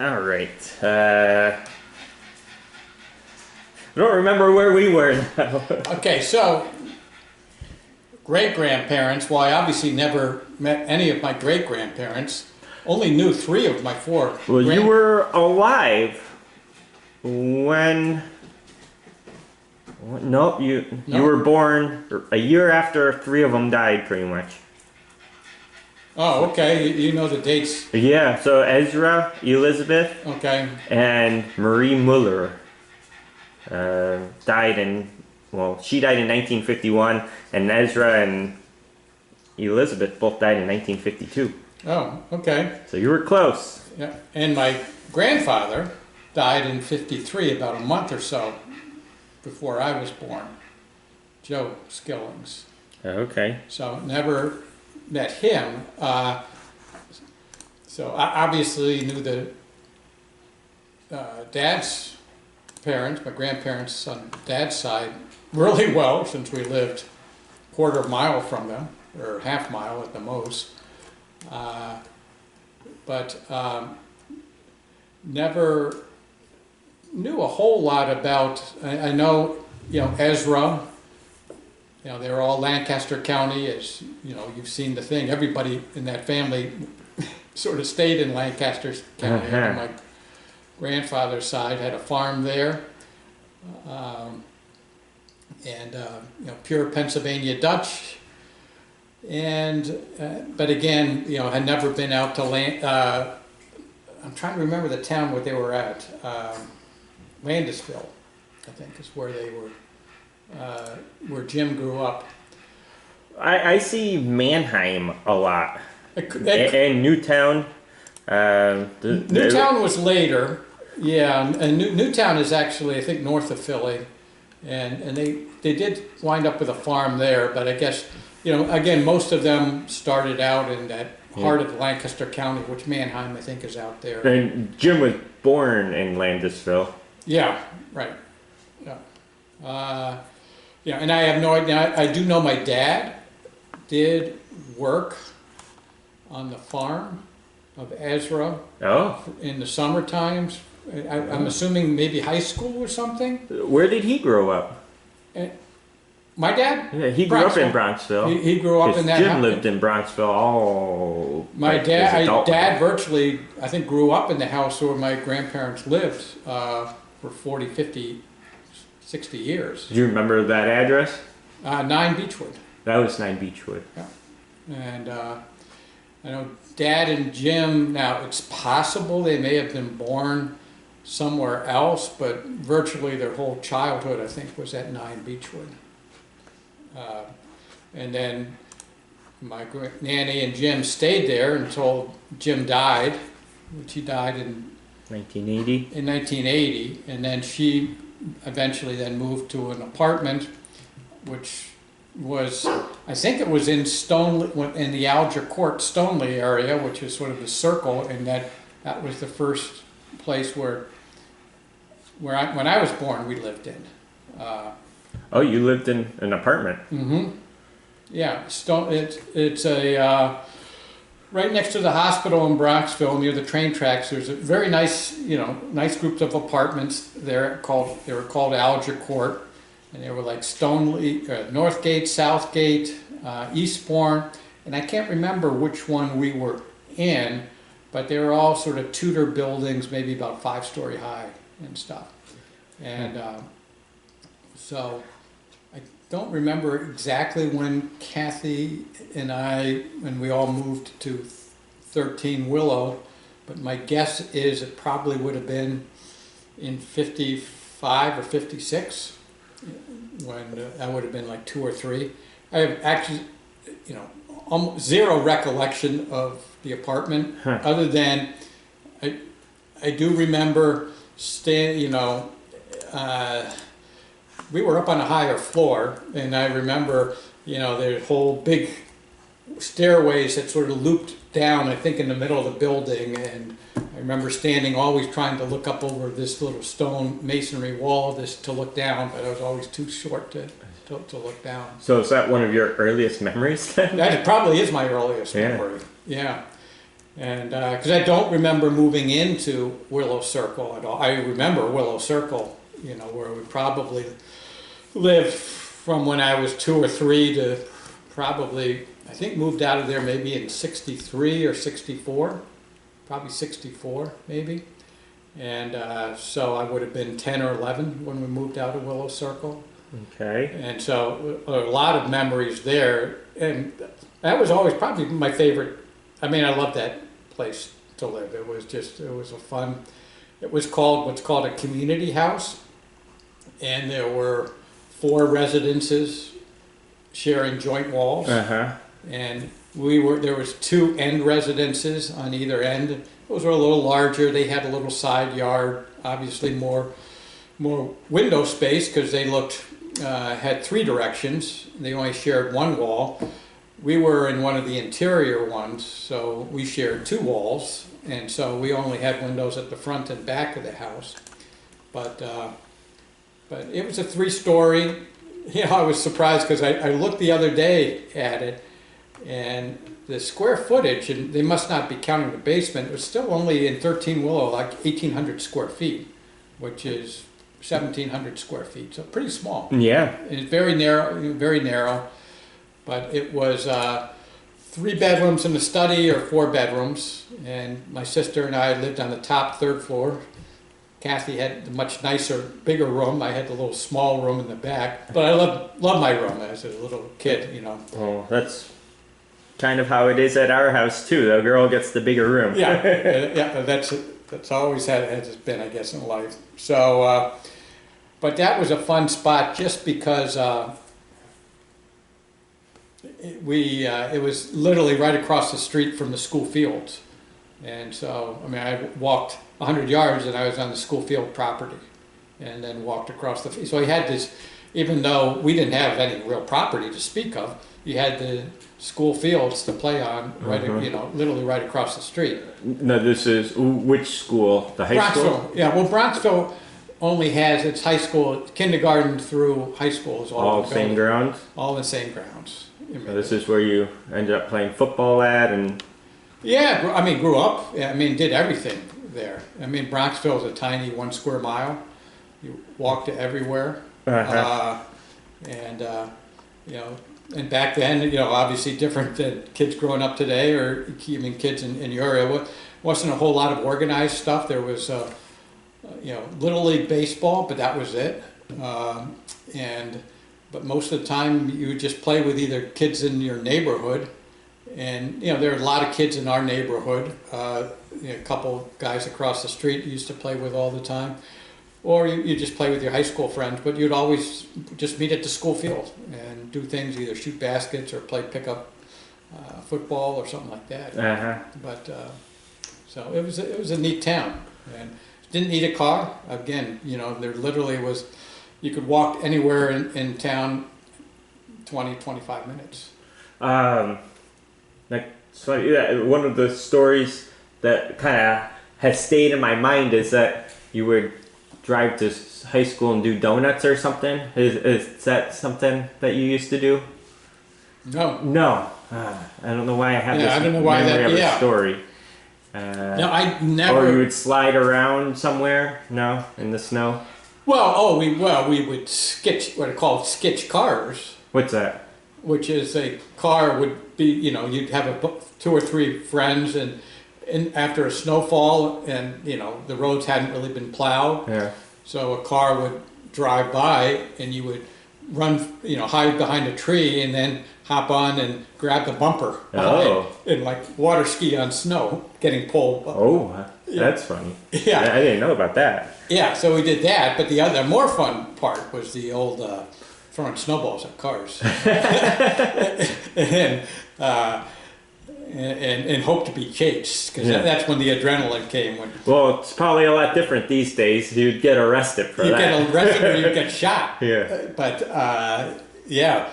All right. I don't remember where we were now. Okay, so great-grandparents, well, I obviously never met any of my great-grandparents. Only knew 3 of my 4. Well, you were alive when... Nope, you were born a year after 3 of them died, pretty much. Oh, okay. You know the dates. Yeah, so Ezra, Elizabeth, Okay. and Marie Muller died in... Well, she died in 1951, and Ezra and Elizabeth both died in 1952. Oh, okay. So you were close. Yeah. And my grandfather died in 53, about a month or so before I was born. Joe Skillings. Okay. So never met him. So I obviously knew the dad's parents, my grandparents on dad's side, really well, since we lived a quarter mile from them, or half mile at the most. But never knew a whole lot about, I know, Ezra, they were all Lancaster County, as, you've seen the thing. Everybody in that family sort of stayed in Lancaster County. Uh-huh. My grandfather's side had a farm there. Pure Pennsylvania Dutch. And, but again, had never been out to I'm trying to remember the town where they were at. Landisville, I think, is where they were, where Jim grew up. I see Mannheim a lot. And Newtown. Newtown was later, yeah, and Newtown is actually, I think, north of Philly. And they did wind up with a farm there, but I guess, again, most of them started out in that heart of Lancaster County, which Mannheim, I think, is out there. And Jim was born in Landisville. Yeah, right. Yeah. And I have no idea. I do know my dad did work on the farm of Ezra in the summer times. I'm assuming maybe high school or something. Where did he grow up? My dad? Yeah, he grew up in Bronxville. He grew up in that Jim house. lived in Bronxville all... My dad virtually, I think, grew up in the house where my grandparents lived for 40, 50, 60 years. Do you remember that address? 9 Beechwood. That was 9 Beechwood. Yeah. And I know Dad and Jim, now it's possible they may have been born somewhere else, but virtually their whole childhood, I think, was at 9 Beechwood. And then my Nanny and Jim stayed there until Jim died, which he died in 1980. In 1980, and then she eventually then moved to an apartment, which was, I think it was in in the Alger Court, Stoneleigh area, which is sort of the circle, and that was the first place where when I was born, we lived in. Oh, you lived in an apartment? Mm-hmm. Yeah, it's a right next to the hospital in Bronxville, near the train tracks. There's a very nice, nice groups of apartments there they were called Alger Court, and they were like Stoneleigh, Northgate, Southgate, Eastbourne, and I can't remember which one we were in, but they were all sort of Tudor buildings, maybe about 5-story high and stuff. And so I don't remember exactly when Kathy and when we all moved to 13 Willow, but my guess is it probably would have been in 55 or 56, when I would have been like 2 or 3. I have actually, almost zero recollection of the apartment, other than I do remember we were up on a higher floor, and I remember, the whole big stairways that sort of looped down, I think, in the middle of the building, and I remember standing, always trying to look up over this little stone masonry wall to look down, but I was always too short to look down. So is that one of your earliest memories then? That probably is my earliest memory. Yeah. And because I don't remember moving into Willow Circle at all. I remember Willow Circle, you know, where we probably lived from when I was 2 or 3 to probably, I think moved out of there maybe in 63 or 64, probably 64 maybe. And so I would have been 10 or 11 when we moved out of Willow Circle. Okay. And so a lot of memories there. And that was always probably my favorite. I mean, I loved that place to live. It was just, it was a fun, it was called what's called a community house. And there were 4 residences sharing joint walls. Uh-huh. And there was 2 end residences on either end. Those were a little larger. They had a little side yard, obviously more window space because they had 3 directions. They only shared 1 wall. We were in one of the interior ones, so we shared 2 walls, and so we only had windows at the front and back of the house. But it was a 3-story. You know, I was surprised because I looked the other day at it, and the square footage, and they must not be counting the basement, it was still only in 13 Willow, like 1,800 square feet, which is 1,700 square feet, so pretty small. Yeah. And it's very narrow, but it was 3 bedrooms and a study or 4 bedrooms, and my sister and I lived on the top 3rd floor. Kathy had the much nicer, bigger room. I had the little small room in the back, but I loved my room as a little kid, you know. Well, that's kind of how it is at our house too. The girl gets the bigger room. Yeah, yeah, that's always has been, I guess, in life. So, but that was a fun spot just because it was literally right across the street from the school fields, and so I mean I walked 100 yards and I was on the school field property, and then walked across the. So he had this, even though we didn't have any real property to speak of, you had the school fields to play on, right, you know, literally right across the street. No, this is which school? The high school? Bronxville, yeah. Well, Bronxville only has its high school, kindergarten through high school is All same grounds? All the same grounds. So this is where you ended up playing football at, and Yeah, I mean, grew up. I mean, did everything there. I mean, Bronxville is a tiny 1 square mile. You walk to everywhere. Uh-huh. You know, and back then, you know, obviously different than kids growing up today, or even kids in your area. Wasn't a whole lot of organized stuff. There was, you know, Little League baseball, but that was it. But most of the time, you would just play with either kids in your neighborhood, and you know, there were a lot of kids in our neighborhood. You know, a couple guys across the street you used to play with all the time. Or you just play with your high school friends, but you'd always just meet at the school field and do things, either shoot baskets or play pickup football or something like that. uh-huh. But so it was a neat town, and didn't need a car. Again, you know, there literally was, you could walk anywhere in town 20, 25 minutes. Like, so yeah, one of the stories that kind of has stayed in my mind is that you would drive to high school and do donuts or something. Is that something that you used to do? No. No. I don't know why I have this I don't know why memory that. of Yeah. a story. No, I never. Or you would slide around somewhere? No, in the snow. Well, we would sketch, what are called sketch cars, What's that? which is a car would be, you know, you'd have 2 or 3 friends, and after a snowfall, and you know the roads hadn't really been plowed, Yeah. so a car would drive by, and you would run, you know, hide behind a tree, and then hop on and grab the bumper behind, Oh. and like water ski on snow, getting pulled. Oh, that's funny. Yeah. I didn't know about that. Yeah, so we did that, but the other more fun part was the old throwing snowballs at cars, and hope to be chased, because Yeah. that's when the adrenaline came. When Well, it's probably a lot different these days. You'd get arrested for you that. get arrested or you get shot. Yeah. But yeah,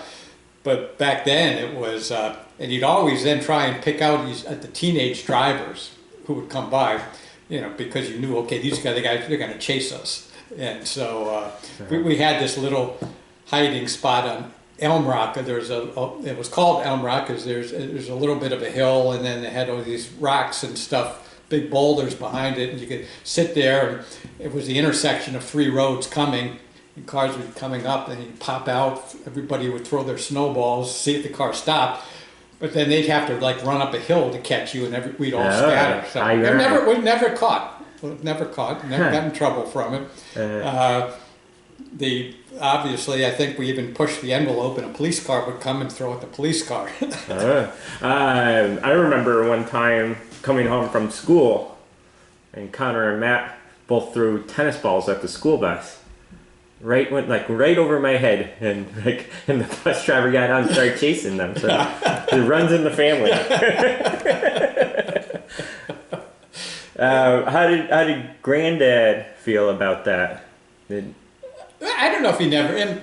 but back then it was, and you'd always then try and pick out the teenage drivers who would come by, you know, because you knew, okay, these guys, they're going to chase us. And so we had this little hiding spot Elm Rock. It was called Elm Rock because there's a little bit of a hill, and then it had all these rocks and stuff, big boulders behind it, and you could sit there. And it was the intersection of 3 roads coming, and cars would be coming up, and you'd pop out. Everybody would throw their snowballs, see if the car stopped. But then they'd have to like run up a hill to catch you, and we'd all scatter. So we never caught. Never got in trouble from it. Obviously, I think we even pushed the envelope, and a police car would come and throw at the police car. I remember one time coming home from school, and Connor and Matt both threw tennis balls at the school bus. Right over my head, and the bus driver got out and started chasing them. So it runs in the family. How did Granddad feel about that? I don't know if he never, have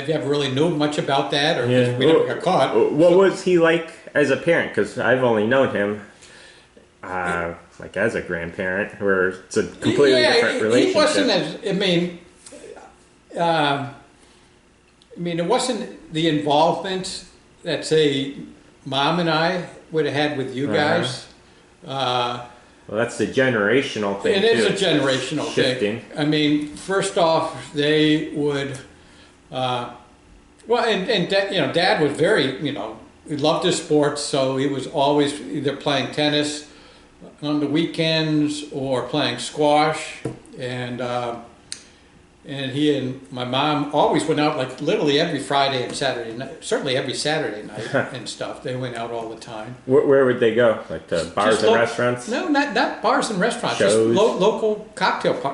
you ever really knew much about that, or we never got caught. What was he like as a parent? Because I've only known him as a grandparent, where it's a completely different relationship. He wasn't it wasn't the involvement that, say, Mom and I would have had with you guys. Well, that's the generational thing. It is a generational shifting. thing. I mean, first off, they would, Dad was very, he loved his sports, so he was always either playing tennis on the weekends or playing squash, and he and my mom always went out, like literally every Friday and Saturday night, certainly every Saturday night and stuff. They went out all the time. Where would they go? Like to bars and restaurants? No, not bars and restaurants. Shows? Just local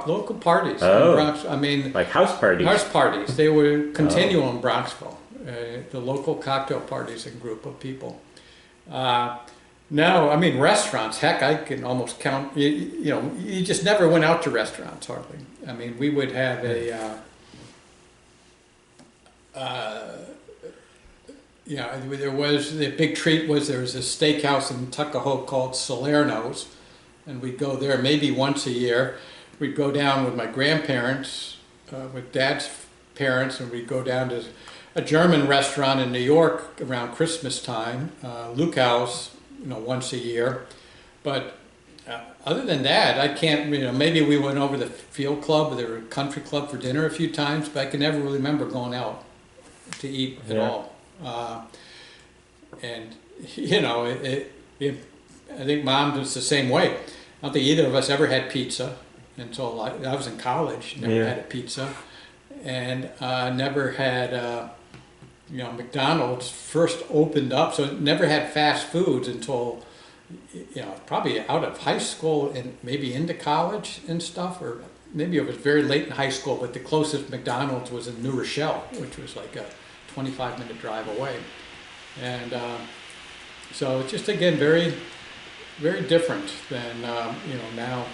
local parties. Oh. In Bronx. I mean, like house parties. House parties. They were continual in Bronxville. The local cocktail parties and group of people. No, I mean restaurants. Heck, I can almost count. You just never went out to restaurants hardly. I mean, we would have there was the big treat was there was a steakhouse in Tuckahoe called Salerno's, and we'd go there maybe once a year. We'd go down with my grandparents, with Dad's parents, and we'd go down to a German restaurant in New York around Christmas time, Lukau's, once a year. But other than that, I can't, maybe we went over to the field club or the country club for dinner a few times, but I can never really remember going out to eat at all. I think Mom was the same way. I don't think either of us ever had pizza until I was in college. Never had a pizza, and never had. McDonald's first opened up, so never had fast foods until, probably out of high school and maybe into college and stuff, or maybe it was very late in high school, but the closest McDonald's was in New Rochelle, which was like a 25-minute drive away. And so it's just, again, very, very different than, now.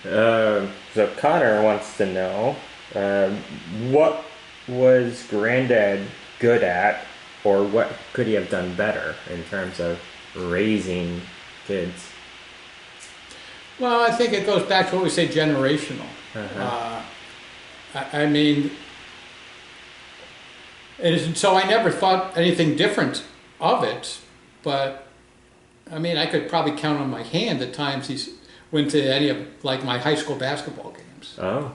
So Connor wants to know, what was Granddad good at, or what could he have done better in terms of raising kids? Well, I think it goes back to what we say, generational. I mean, so I never thought anything different of it, but I mean, I could probably count on my hand the times he went to any of, like, my high school basketball games. Oh.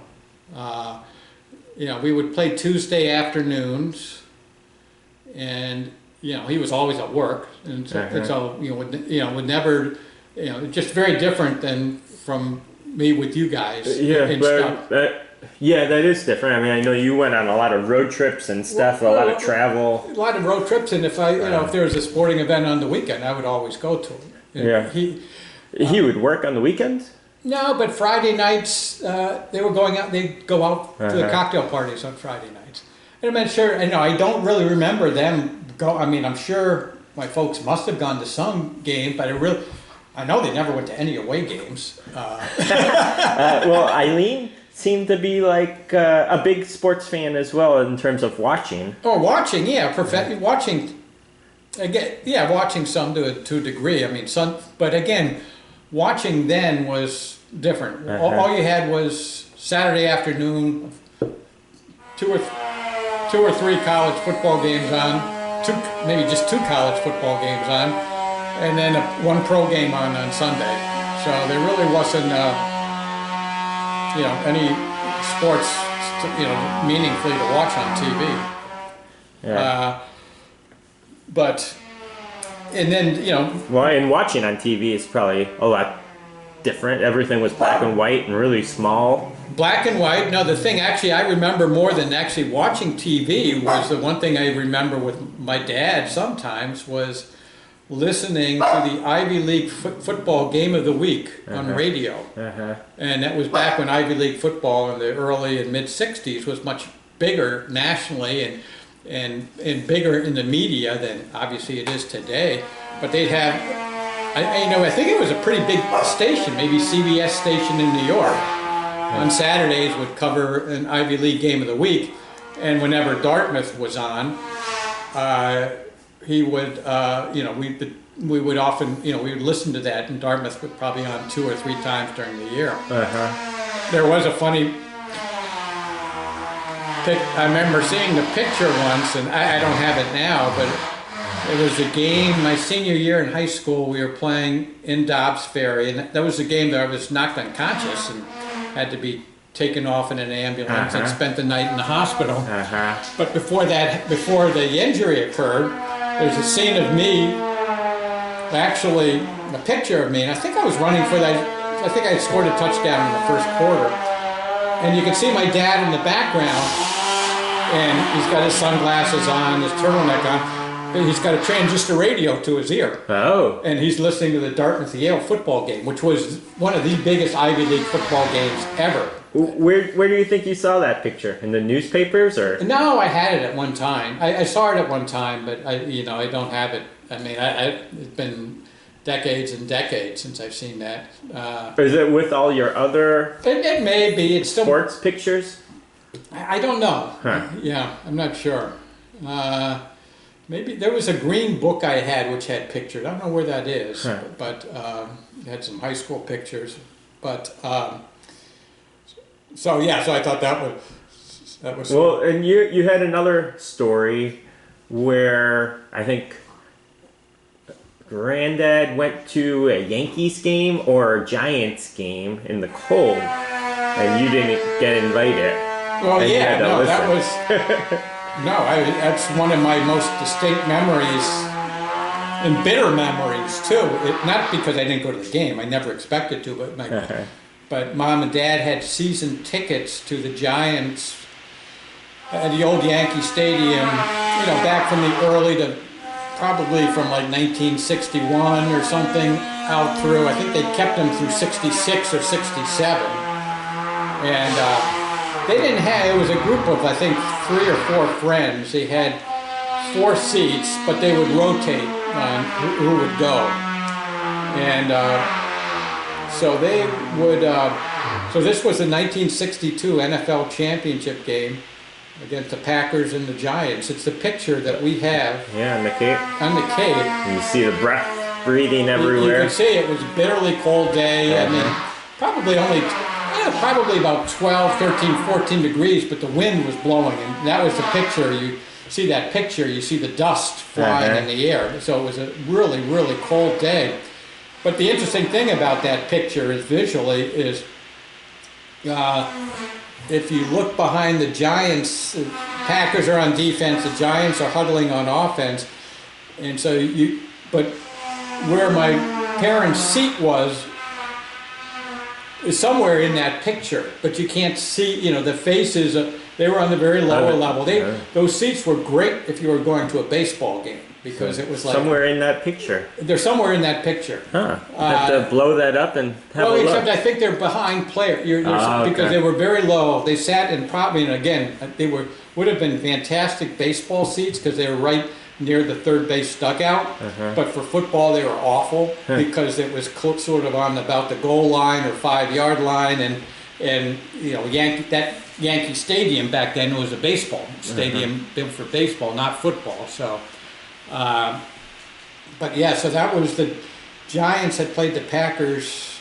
We would play Tuesday afternoons, and he was always at work, and so would never, just very different than from me with you guys. That is different. I mean, I know you went on a lot of road trips and stuff, a lot of travel. A lot of road trips, and if if there was a sporting event on the weekend, I would always go to it. He would work on the weekends? No, but Friday nights, they were going out, they'd go out to the cocktail parties on Friday nights. And I'm sure, I don't really remember them I'm sure my folks must have gone to some game, but I know they never went to any away games. Well, Eileen seemed to be like a big sports fan as well in terms of watching. Oh, watching, yeah, watching. Again, yeah, watching some to a degree. I mean, but again, watching then was different. All you had was Saturday afternoon, 2 or 2 or 3 college football games on, maybe just 2 college football games on, and then one pro game on Sunday. So there really wasn't, any sports, meaningfully to watch on TV. Yeah. And then, Well, and watching on TV is probably a lot different. Everything was black and white and really small. black and white. No, the thing actually I remember more than actually watching TV was the one thing I remember with my dad sometimes was listening to the Ivy League football game of the week on radio. And that was back when Ivy League football in the early and mid 60s was much bigger nationally and bigger in the media than obviously it is today. But they'd have, I think it was a pretty big station, maybe CBS station in New York. On Saturdays would cover an Ivy League game of the week, and whenever Dartmouth was on, he would, we would often, we would listen to that, and Dartmouth would probably on 2 or 3 times during the year. There was a funny I remember seeing the picture once, and I don't have it now, but it was a game my senior year in high school. We were playing in Dobbs Ferry, and that was the game that I was knocked unconscious and had to be taken off in an ambulance and spent the night in the hospital. But before the injury occurred, there's a scene of me, actually a picture of me, and I think I was running for that. I think I scored a touchdown in the first quarter, and you can see my dad in the background, and he's got his sunglasses on, his turtleneck on. He's got a transistor radio to his ear. Oh. And he's listening to the Dartmouth-Yale football game, which was one of the biggest Ivy League football games ever. Where do you think you saw that picture? In the newspapers or? No, I had it at one time. I saw it at one time, but I don't have it. I mean, it's been decades and decades since I've seen that. Is it with all your other? It may be. It's still sports pictures. I don't know. Yeah, I'm not sure. Maybe there was a green book I had which had pictures. I don't know where that is, but it had some high school pictures. But so I thought that was well. And you had another story where I think Granddad went to a Yankees game or a Giants game in the cold, and you didn't get invited. Well, yeah, no, that was. No, that's one of my most distinct memories, and bitter memories too. Not because I didn't go to the game; I never expected to. But Mom and Dad had season tickets to the Giants at the old Yankee Stadium. Back from the early to probably from like 1961 or something out through. I think they kept them through '66 or '67, and. They didn't have, it was a group of, I think, 3 or 4 friends. They had 4 seats, but they would rotate on who would go. And so they would, so this was the 1962 NFL championship game against the Packers and the Giants. It's the picture that we have. Yeah, on the Cape. On the Cape. And you see the breath breathing everywhere. You can see it was a bitterly cold day. I mean, probably about 12, 13, 14 degrees, but the wind was blowing, and that was the picture. You see that picture, you see the dust flying in the air. So it was a really, really cold day. But the interesting thing about that picture is visually is if you look behind the Giants, Packers are on defense, the Giants are huddling on offense, and so but where my parents' seat was is somewhere in that picture, but you can't see, the faces, they were on the very lower level. Those seats were great if you were going to a baseball game, because it was like... Somewhere in that picture. They're somewhere in that picture. Have to blow that up and have a look. Except I think they're behind players, because they were very low. They sat in probably, and again, they would have been fantastic baseball seats, because they were right near the third base dugout, but for football they were awful because it was sort of on about the goal line or 5-yard line, and that Yankee Stadium back then was a baseball stadium built for baseball, not football. So, but yeah, so that was the Giants had played the Packers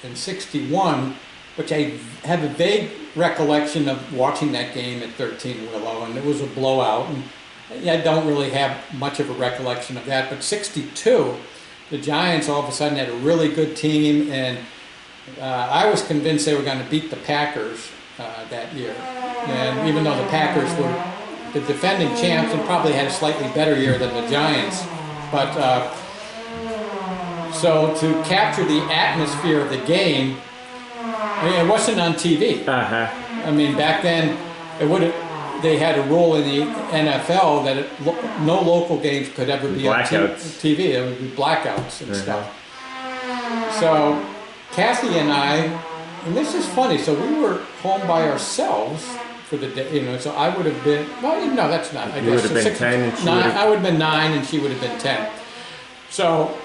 in '61, which I have a vague recollection of watching that game at 13 Willow, and it was a blowout. And I don't really have much of a recollection of that, but 62, the Giants all of a sudden had a really good team, and I was convinced they were going to beat the Packers that year. And even though the Packers were the defending champs and probably had a slightly better year than the Giants, but so to capture the atmosphere of the game, I mean, it wasn't on TV. I mean, back then, they had a rule in the NFL that no local games could ever be on TV. There would be blackouts and stuff. So Kathy and I, and this is funny, so we were home by ourselves for the day, so I would have been, well, no, that's not, I guess. You would have been 10 and she would have... I would have been 9 and she would have been 10. So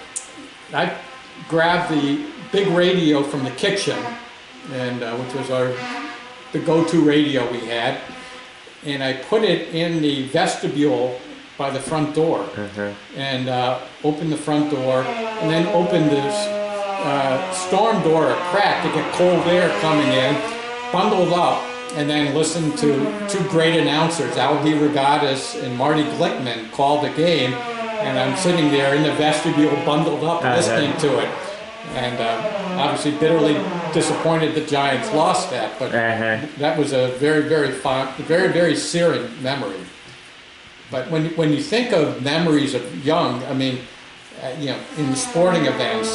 I grabbed the big radio from the kitchen, and which was the go-to radio we had, and I put it in the vestibule by the front door, and opened the front door, and then opened this storm door a crack to get cold air coming in, bundled up, and then listened to two great announcers, Alvy Regatas and Marty Glickman, call the game, and I'm sitting there in the vestibule bundled up listening to it. And obviously bitterly disappointed the Giants lost that, but that was a very, very fond, very, very searing memory. But when you think of memories of young, I mean, in the sporting events,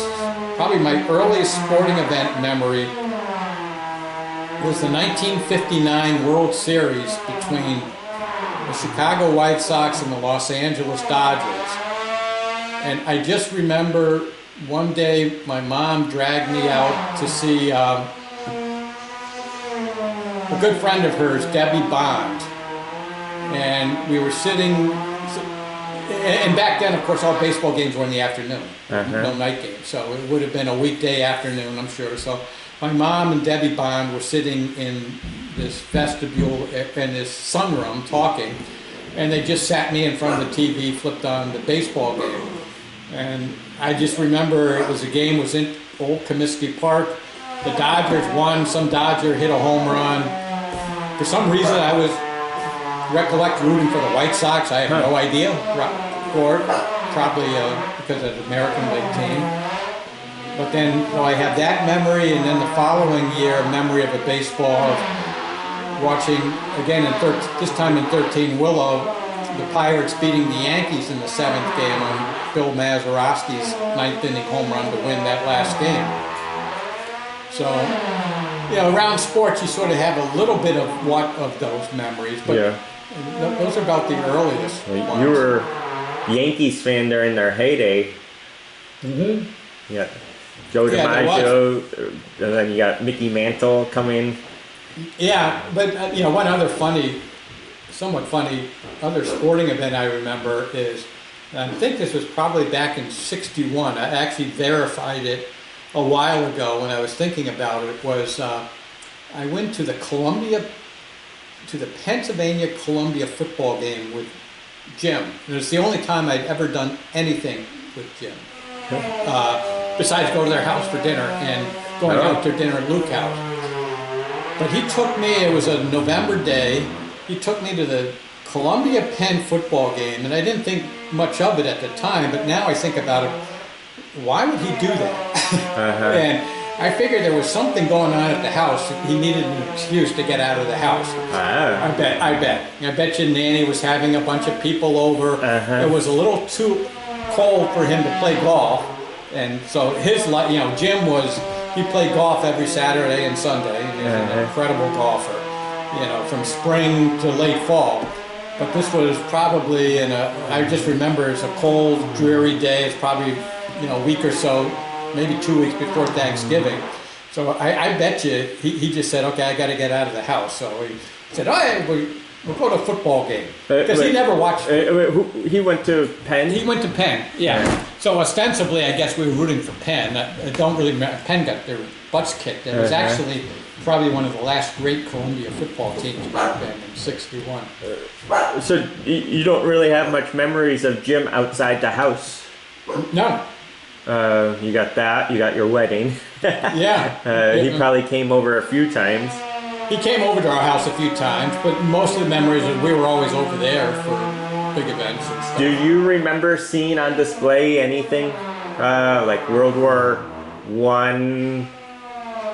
probably my earliest sporting event memory was the 1959 World Series between the Chicago White Sox and the Los Angeles Dodgers. And I just remember one day my mom dragged me out to see a good friend of hers, Debbie Bond. And we were sitting, and back then, of course, all baseball games were in the afternoon, no night games. So it would have been a weekday afternoon, I'm sure. So my mom and Debbie Bond were sitting in this vestibule in this sunroom talking, and they just sat me in front of the TV, flipped on the baseball game. And I just remember the game was in Old Comiskey Park. The Dodgers won, some Dodger hit a home run. For some reason I recollect rooting for the White Sox. I have no idea, or probably because of the American League team. But then I have that memory, and then the following year, a memory of a baseball, of watching, again, this time in 13 Willow, the Pirates beating the Yankees in the 7th game on Bill Mazeroski's 9th inning home run to win that last game. So, around sports, you sort of have a little bit of those memories, but those are about the earliest ones. You were a Yankees fan during their heyday. Yeah. Joe DiMaggio, and then you got Mickey Mantle coming. Yeah, but one other somewhat funny other sporting event I remember is, I think this was probably back in '61. I actually verified it a while ago when I was thinking about it. Was I went to the Pennsylvania Columbia football game with Jim. And it's the only time I'd ever done anything with Jim. Besides go to their house for dinner and going out to dinner at Luke House. But he took me, it was a November day, he took me to the Columbia Penn football game, and I didn't think much of it at the time, but now I think about it, why would he do that? And I figured there was something going on at the house. He needed an excuse to get out of the house. I bet you Nanny was having a bunch of people over. It was a little too cold for him to play golf. And so Jim he played golf every Saturday and Sunday. He was an incredible golfer, from spring to late fall. But this was probably I just remember it's a cold, dreary day. It's probably, a week or so, maybe 2 weeks before Thanksgiving. So I bet you he just said, okay, I got to get out of the house. So he said, we'll go to a football game. Because he never watched. He went to Penn? He went to Penn, yeah. So ostensibly, I guess we were rooting for Penn. I don't really remember. Penn got their butts kicked. It was actually probably one of the last great Columbia football teams back then in '61. So you don't really have much memories of Jim outside the house? No. You got that. You got your wedding. Yeah. He probably came over a few times. He came over to our house a few times, but most of the memories are we were always over there for big events and stuff. Do you remember seeing on display anything like World War One?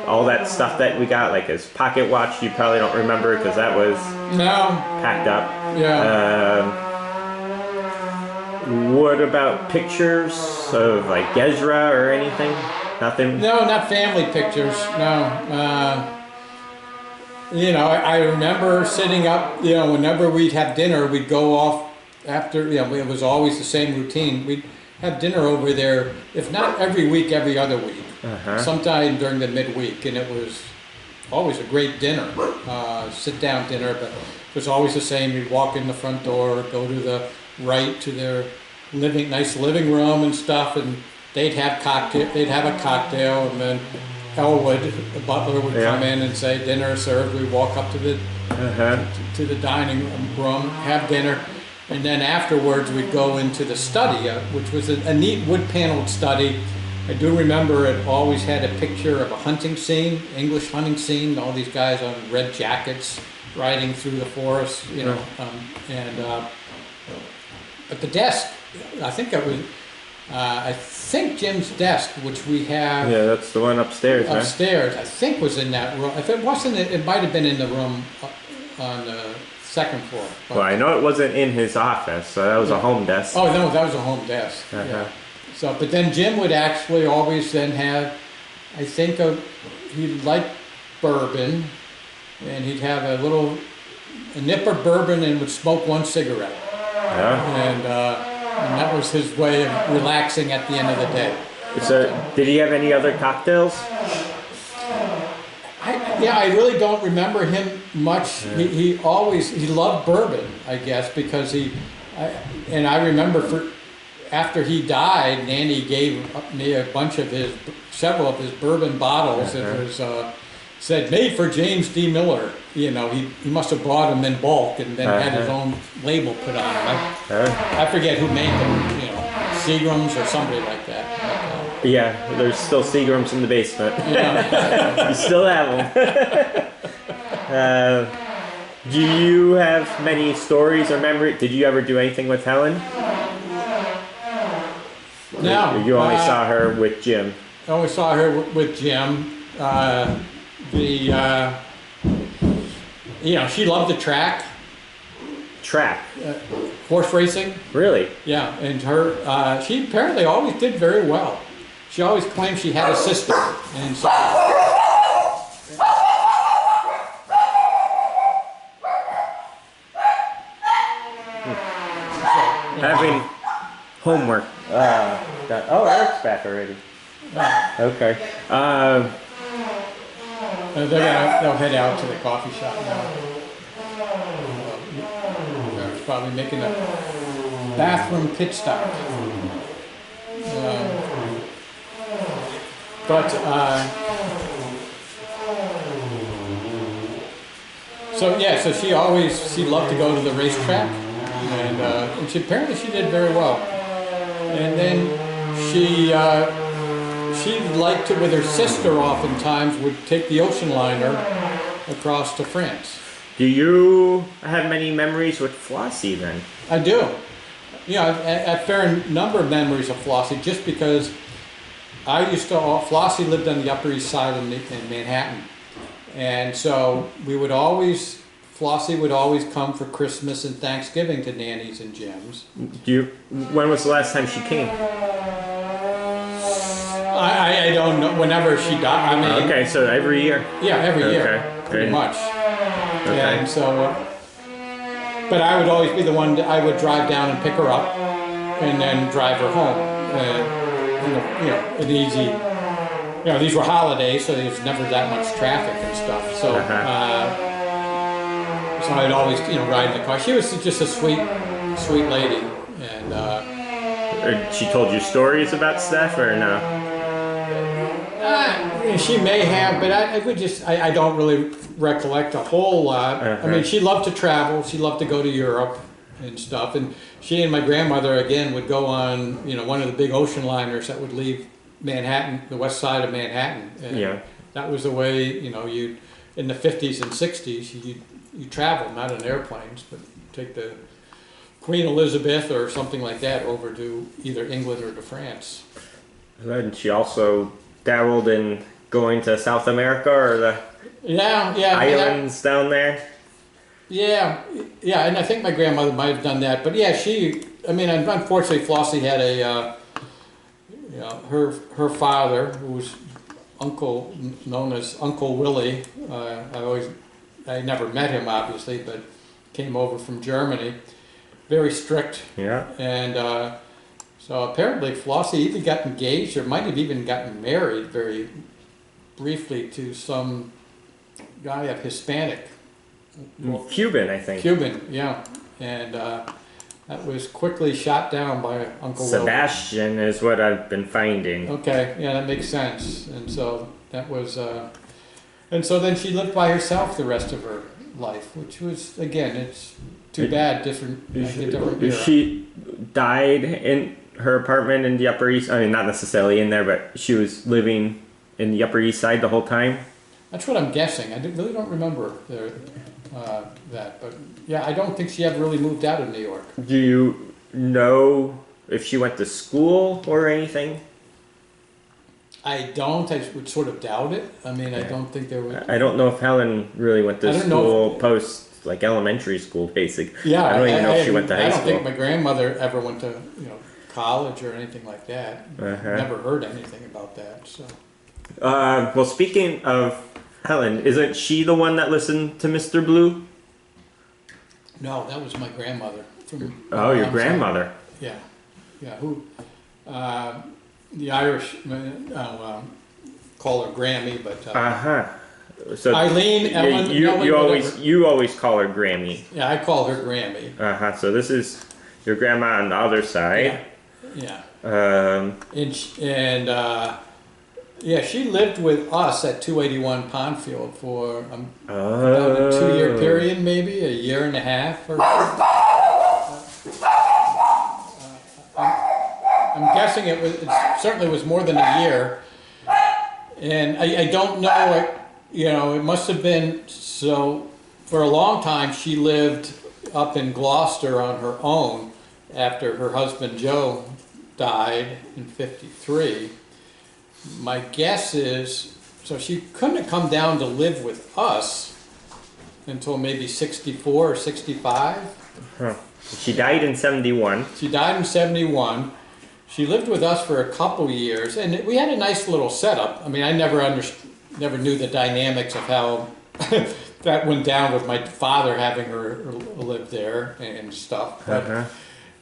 All that stuff that we got, like his pocket watch, you probably don't remember because that was No. packed up. Yeah. What about pictures of like Gezra or anything? Nothing? No, not family pictures. No. You know, I remember sitting up, you know, whenever we'd have dinner, we'd go off after, you know, it was always the same routine. We'd have dinner over there, if not every week, every other week. Sometime during the midweek, and it was always a great dinner, sit-down dinner, but it was always the same. You'd walk in the front door, go to the right to their nice living room and stuff, and they'd have a cocktail, and then Elwood, the butler, would come in and say, "Dinner served." We'd walk up to the dining room, have dinner, and then afterwards we'd go into the study, which was a neat wood-paneled study. I do remember it always had a picture of a hunting scene, English hunting scene, all these guys on red jackets riding through the forest, you know, but the desk, I think Jim's desk, which we have that's the one upstairs. upstairs, I think was in that room. If it wasn't, it might have been in the room on the second floor. Well, I know it wasn't in his office, so that was a home desk. Oh, no, that was a home desk. Yeah. So, but then Jim would actually always then have, I think he liked bourbon, and he'd have a nip of bourbon and would smoke one cigarette. And that was his way of relaxing at the end of the day. So, did he have any other cocktails? I really don't remember him much. He loved bourbon, I guess, because I remember after he died, Nanny gave me several of his bourbon bottles. It was said made for James D. Miller. You know, he must have bought them in bulk and then had his own label put on them. I forget who made them. You know, Seagram's or somebody like that. There's still Seagram's in the basement. Yeah. You still have them. Do you have many stories or memories? Did you ever do anything with Helen? No. You only saw her with Jim. I only saw her with Jim. She loved the track. Horse racing. Really? Yeah, and she apparently always did very well. She always claimed she had a sister, and so. Having homework. Eric's back already. Okay. They'll head out to the coffee shop now. They're probably making a bathroom pit stop. So she loved to go to the racetrack, and she apparently she did very well. And then she liked to, with her sister oftentimes, would take the ocean liner across to France. Do you have many memories with Flossie then? I do. A fair number of memories of Flossie, just because Flossie lived on the Upper East Side in Manhattan. And so Flossie would always come for Christmas and Thanksgiving to Nanny's and Jim's. When was the last time she came? I don't know. Whenever she died. Okay, so every year? Yeah, every year. Pretty much. Okay. And so, but I would always be the one I would drive down and pick her up and then drive her home. An easy, these were holidays, so there was never that much traffic and stuff. So, so I'd always, ride in the car. She was just a sweet lady. And she told you stories about stuff or no? She may have, but I don't really recollect a whole lot. I mean, she loved to travel. She loved to go to Europe. and stuff. And she and my grandmother again would go on, one of the big ocean liners that would leave Manhattan, the west side of Manhattan. And Yeah. that was the way, you in the 50s and 60s, you traveled, not in airplanes, but take the Queen Elizabeth or something like that over to either England or to France. And she also dabbled in going to South America or the Yeah. islands down there. Yeah, and I think my grandmother might have done that. But yeah, unfortunately, Flossie had her father, who was known as Uncle Willie. I never met him, obviously, but came over from Germany. Very strict. Yeah. And so apparently Flossie either got engaged or might have even gotten married very briefly to some guy of Hispanic. Cuban, I think. Cuban, yeah. And that was quickly shot down by Uncle Sebastian is what I've been finding. Okay, yeah, that makes sense. And so that was, and so then she lived by herself the rest of her life, which was, again, it's too bad, different era. She died in her apartment in the Upper East. I mean, not necessarily in there, but she was living in the Upper East Side the whole time. That's what I'm guessing. I really don't remember that, but yeah, I don't think she ever really moved out of New York. Do you know if she went to school or anything? I don't. I would sort of doubt it. I mean, I don't think there was. I don't know if Helen really went to school post like elementary school, basic. Yeah, I don't even know if she went to high school. I don't think my grandmother ever went to college or anything like that. Never heard anything about that. So. Well, speaking of Helen, isn't she the one that listened to Mr. Blue? No, that was my grandmother. Your grandmother. Yeah. Who? The Irish call her Grammy, but. So Eileen, Ellen, you always call her Grammy. Yeah, I call her Grammy. So this is your grandma on the other side. Yeah. Yeah. She lived with us at 281 Pondfield for about a 2-year period, maybe a year and a half. Or I'm guessing it certainly was more than a year, and I don't know. It must have been so. For a long time, she lived up in Gloucester on her own after her husband Joe died in '53. My guess is, so she couldn't have come down to live with us until maybe 64 or 65. She died in 71. She died in 71. She lived with us for a couple years, and we had a nice little setup. I mean, I never knew the dynamics of how that went down with my father having her live there and stuff. But,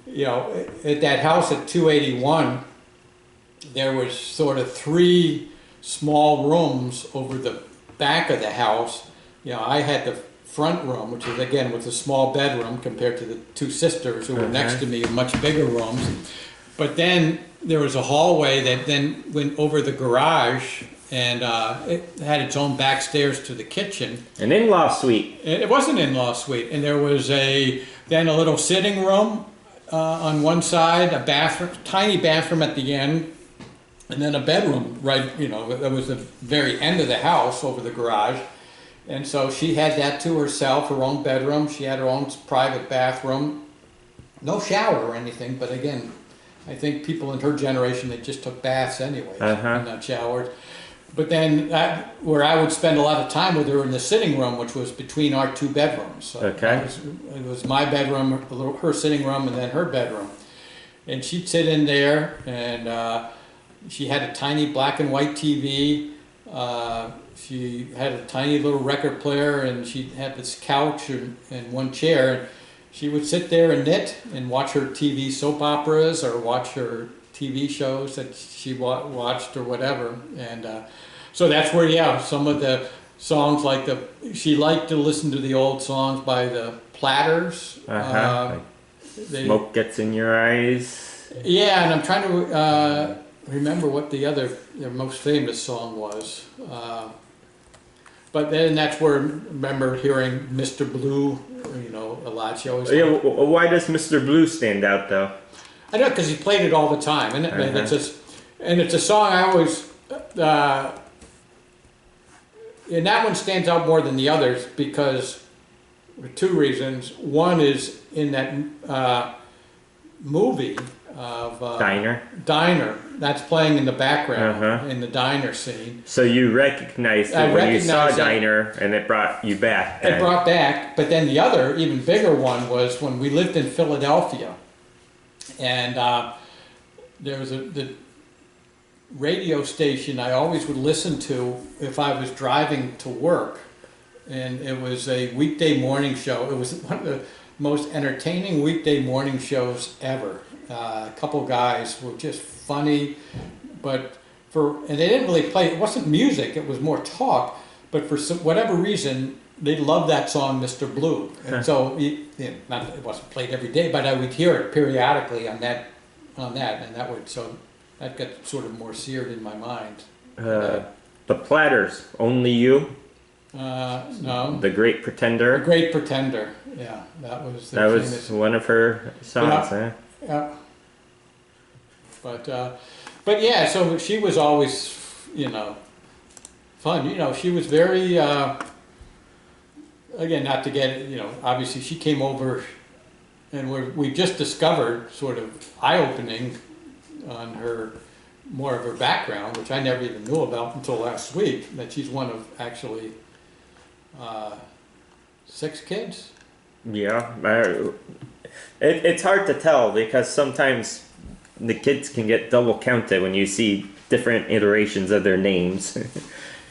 at that house at 281, there was sort of 3 small rooms over the back of the house. I had the front room, which is again with a small bedroom compared to the 2 sisters who were next to me in much bigger rooms. But then there was a hallway that then went over the garage, and it had its own back stairs to the kitchen. An in-law suite. It was an in-law suite, and there was then a little sitting room on one side, a bathroom, tiny bathroom at the end, and then a bedroom right, that was the very end of the house over the garage. And so she had that to herself, her own bedroom. She had her own private bathroom. No shower or anything, but again, I think people in her generation, they just took baths anyway, and not showered. But then where I would spend a lot of time with her in the sitting room, which was between our 2 bedrooms. So it was my bedroom, her sitting room, and then her bedroom. And she'd sit in there, and she had a tiny black and white TV. She had a tiny little record player, and she'd have this couch and one chair. And she would sit there and knit and watch her TV soap operas or watch her TV shows that she watched or whatever. And so that's where, some of the songs she liked to listen to the old songs by the Platters. Smoke Gets in Your Eyes. Yeah, and I'm trying to remember what their most famous song was. But then that's where I remember hearing Mr. Blue, a lot. She always. Yeah, why does Mr. Blue stand out though? I know because he played it all the time, and it's a song I always. And that one stands out more than the others because for two reasons. One is in that movie of Diner. That's playing in the background in the diner scene. So you recognized it when you saw Diner, and it brought you back. Then. It brought back, but then the other, even bigger one was when we lived in Philadelphia, and there was the radio station I always would listen to if I was driving to work, and it was a weekday morning show. It was one of the most entertaining weekday morning shows ever. A couple guys were just funny, and they didn't really play. It wasn't music; it was more talk. But for whatever reason, they loved that song, "Mr. Blue," and so it wasn't played every day, but I would hear it periodically on that, and that got sort of more seared in my mind. The Platters, Only You. No. The Great Pretender. The Great Pretender. Yeah, that was. That was one of her songs. Yeah. But yeah, so she was always, fun. She was very. Again, not to get it. Obviously, she came over, and we just discovered sort of eye-opening on more of her background, which I never even knew about until last week. That she's one of actually 6 kids. Yeah, it's hard to tell because sometimes the kids can get double counted when you see different iterations of their names.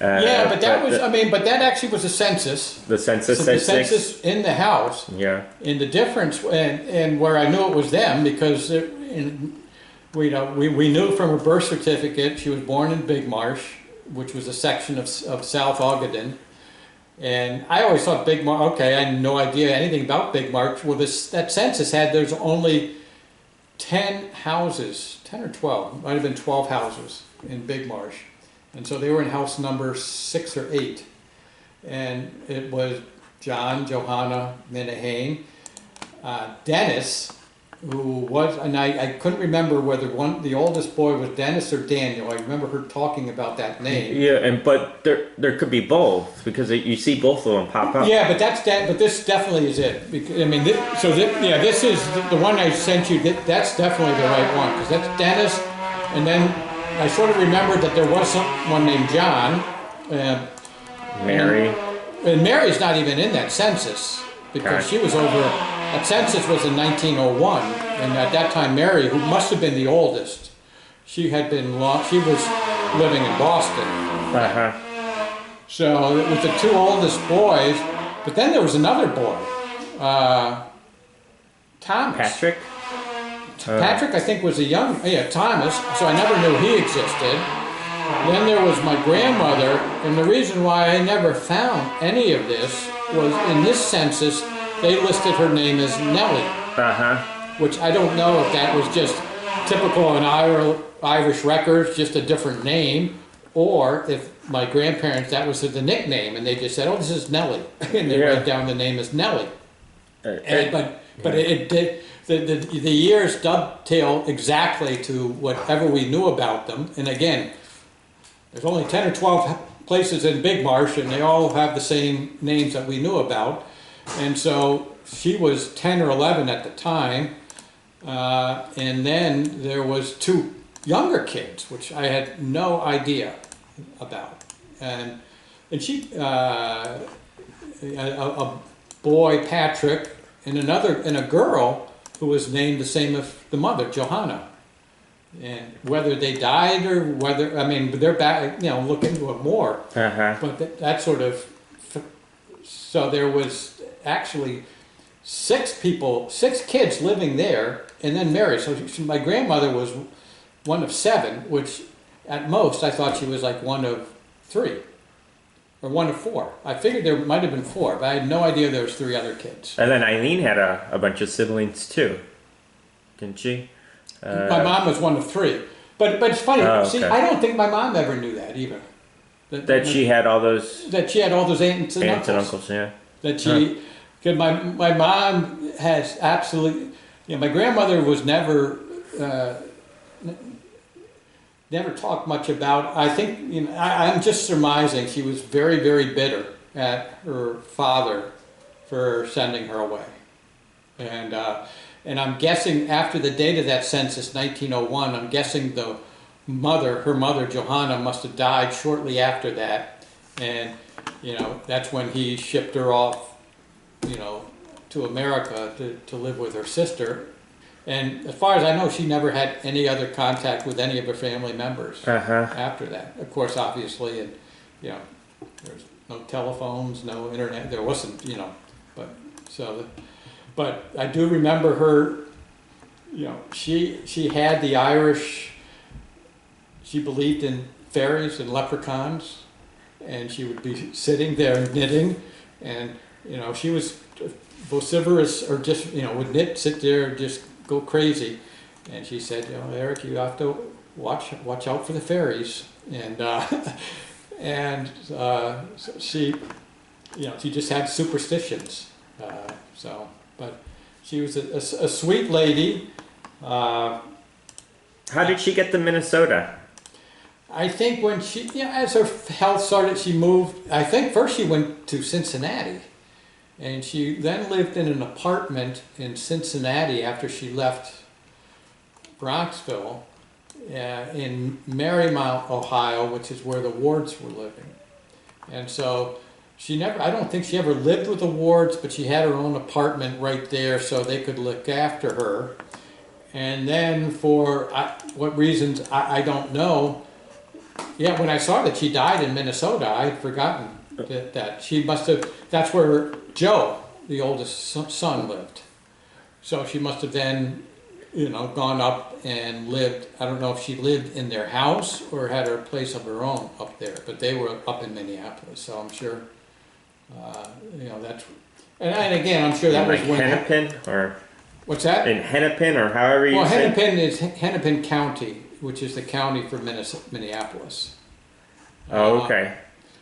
Yeah, but that actually was a census. The census So said the census 6. in the house. Yeah. And the difference, and where I knew it was them because we knew from her birth certificate she was born in Big Marsh, which was a section of South Ogaden. And I always thought Big Marsh, okay, I had no idea anything about Big Marsh. Well, that census there's only 10 houses, 10 or 12, might have been 12 houses in Big Marsh. And so they were in house number 6 or 8. And it was John, Johanna, Minahane, Dennis, who was, and I couldn't remember whether the oldest boy was Dennis or Daniel. I remember her talking about that name. Yeah, but there could be both because you see both of them pop up. Yeah, but but this definitely is it. Because, this is the one I sent you. That's definitely the right one because that's Dennis, and then I sort of remembered that there was someone named John. Mary. And Mary's not even in that census because she was over. That census was in 1901, and at that time, Mary, who must have been the oldest, she was living in Boston. So it was the 2 oldest boys, but then there was another boy, Thomas. Patrick. Patrick, I think, was Thomas. So I never knew he existed. Then there was my grandmother, and the reason why I never found any of this was in this census. They listed her name as Nellie, which I don't know if that was just typical in Irish records, just a different name, or if my grandparents, that was the nickname, and they just said, "Oh, this is Nellie," and they wrote down the name as Nellie. But it did. The years dovetail exactly to whatever we knew about them, and again, there's only 10 or 12 places in Big Marsh, and they all have the same names that we knew about. And so she was 10 or 11 at the time, and then there was 2 younger kids, which I had no idea about. And she, a boy, Patrick, and a girl who was named the same as the mother, Johanna. And whether they died or they're back, look into it more. But that sort of, so there was actually 6 kids living there, and then Mary. So my grandmother was one of 7, which at most I thought she was like one of 3 or one of 4. I figured there might have been 4, but I had no idea there was 3 other kids. And then Eileen had a bunch of siblings too, didn't she? My mom was one of 3, but it's funny. See, I don't think my mom ever knew that either. That she had all those that she had all those aunts and aunts and uncles. uncles, yeah. That she, because my mom has absolutely, my grandmother was never talked much about. I think, I'm just surmising she was very, very bitter at her father for sending her away. And I'm guessing after the date of that census, 1901, I'm guessing her mother, Johanna, must have died shortly after that. And, that's when he shipped her off, to America to live with her sister. And as far as I know, she never had any other contact with any of her family members after that. Of course, obviously, and there's no telephones, no internet. There wasn't, but I do remember her. She had the Irish. She believed in fairies and leprechauns, and she would be sitting there knitting, and she was vociferous, or just would knit, sit there, just go crazy. And she said, Eric, you have to watch out for the fairies. And so she just had superstitions. But she was a sweet lady. How did she get to Minnesota? I think when she, as her health started, she moved. I think first she went to Cincinnati. And she then lived in an apartment in Cincinnati after she left Bronxville, in Marymount, Ohio, which is where the Wards were living. And so I don't think she ever lived with the Wards, but she had her own apartment right there so they could look after her. And then for what reasons, I don't know. Yeah, when I saw that she died in Minnesota, I had forgotten that she must have, that's where Joe, the oldest son, lived. So she must have then, gone up and lived. I don't know if she lived in their house or had her place of her own up there, but they were up in Minneapolis. So I'm sure, that's, and again, I'm sure that was when Hennepin, or what's that? In Hennepin, or however you say. Well, Hennepin is Hennepin County, which is the county for Minneapolis. Oh, okay.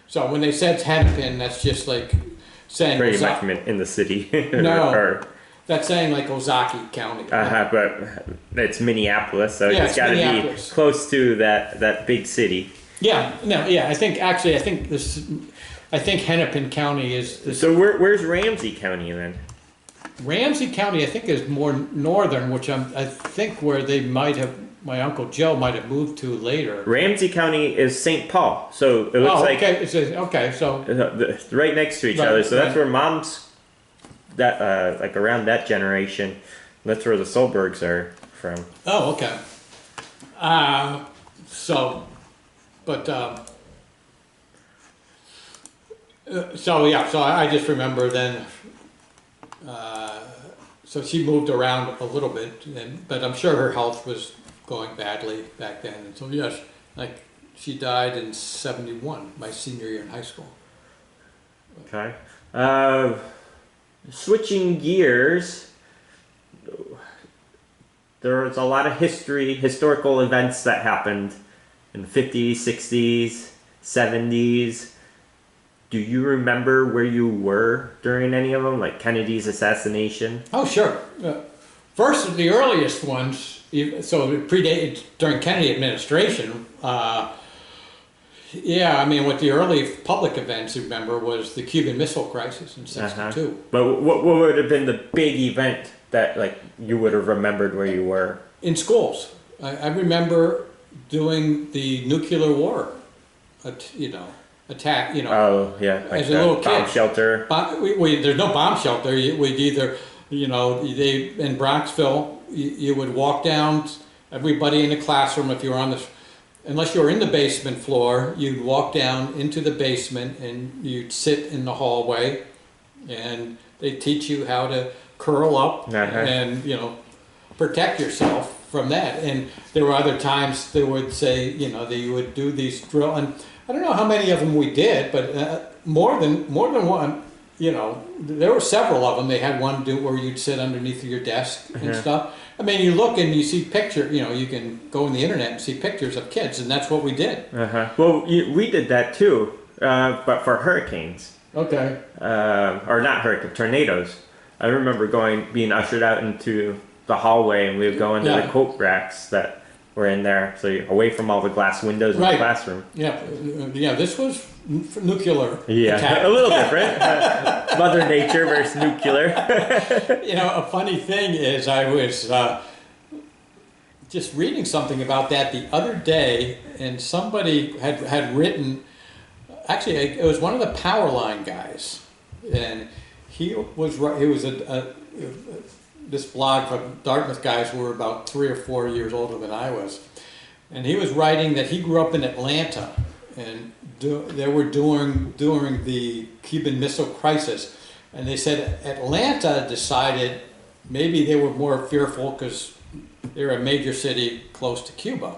So when they said Hennepin, that's just like saying pretty much in the city. No, that's saying like Ozaukee County. But it's Minneapolis, so it's got to be close to that big city. Yeah, no, yeah. I think Hennepin County is. So where's Ramsey County then? Ramsey County, I think, is more northern, which I think where they might have. My Uncle Joe might have moved to later. Ramsey County is St. Paul, so it looks like so right next to each other. So that's where Mom's like around that generation. That's where the Solbergs are from. Oh, okay. So I just remember then. So she moved around a little bit, but I'm sure her health was going badly back then. And so yes, like she died in '71, my senior year in high school. Okay. Switching gears, there was a lot of historical events that happened in the 50s, 60s, 70s. Do you remember where you were during any of them, like Kennedy's assassination? Oh, sure. First of the earliest ones, so it predated during Kennedy administration. What the early public events, you remember, was the Cuban Missile Crisis in '62. But what would have been the big event that you would have remembered where you were? In schools. I remember doing the nuclear war, attack, Oh, yeah. as a little kid. Bomb shelter. There's no bomb shelter. We'd either, in Bronxville, you would walk down, everybody in the classroom, if you were unless you were in the basement floor, you'd walk down into the basement and you'd sit in the hallway, and they teach you how to curl up and, protect yourself from that. And there were other times they would say, that you would do these drill, and I don't know how many of them we did, but more than one. There were several of them. They had one where you'd sit underneath your desk and stuff. I mean, you look and you see you can go on the internet and see pictures of kids, and that's what we did. Well, we did that too, but for hurricanes. Okay. Or not hurricane, tornadoes. I remember being ushered out into the hallway, and we would go into the coat racks that were in there, so you're away from all the glass windows in the classroom. Yeah, this was nuclear attack. A little different. Mother Nature versus nuclear. A funny thing is I was just reading something about that the other day, and somebody had written, actually it was one of the Powerline guys, and he was this blog from Dartmouth guys who were about 3 or 4 years older than I was, and he was writing that he grew up in Atlanta, and they were during the Cuban Missile Crisis, and they said Atlanta decided maybe they were more fearful because they're a major city close to Cuba,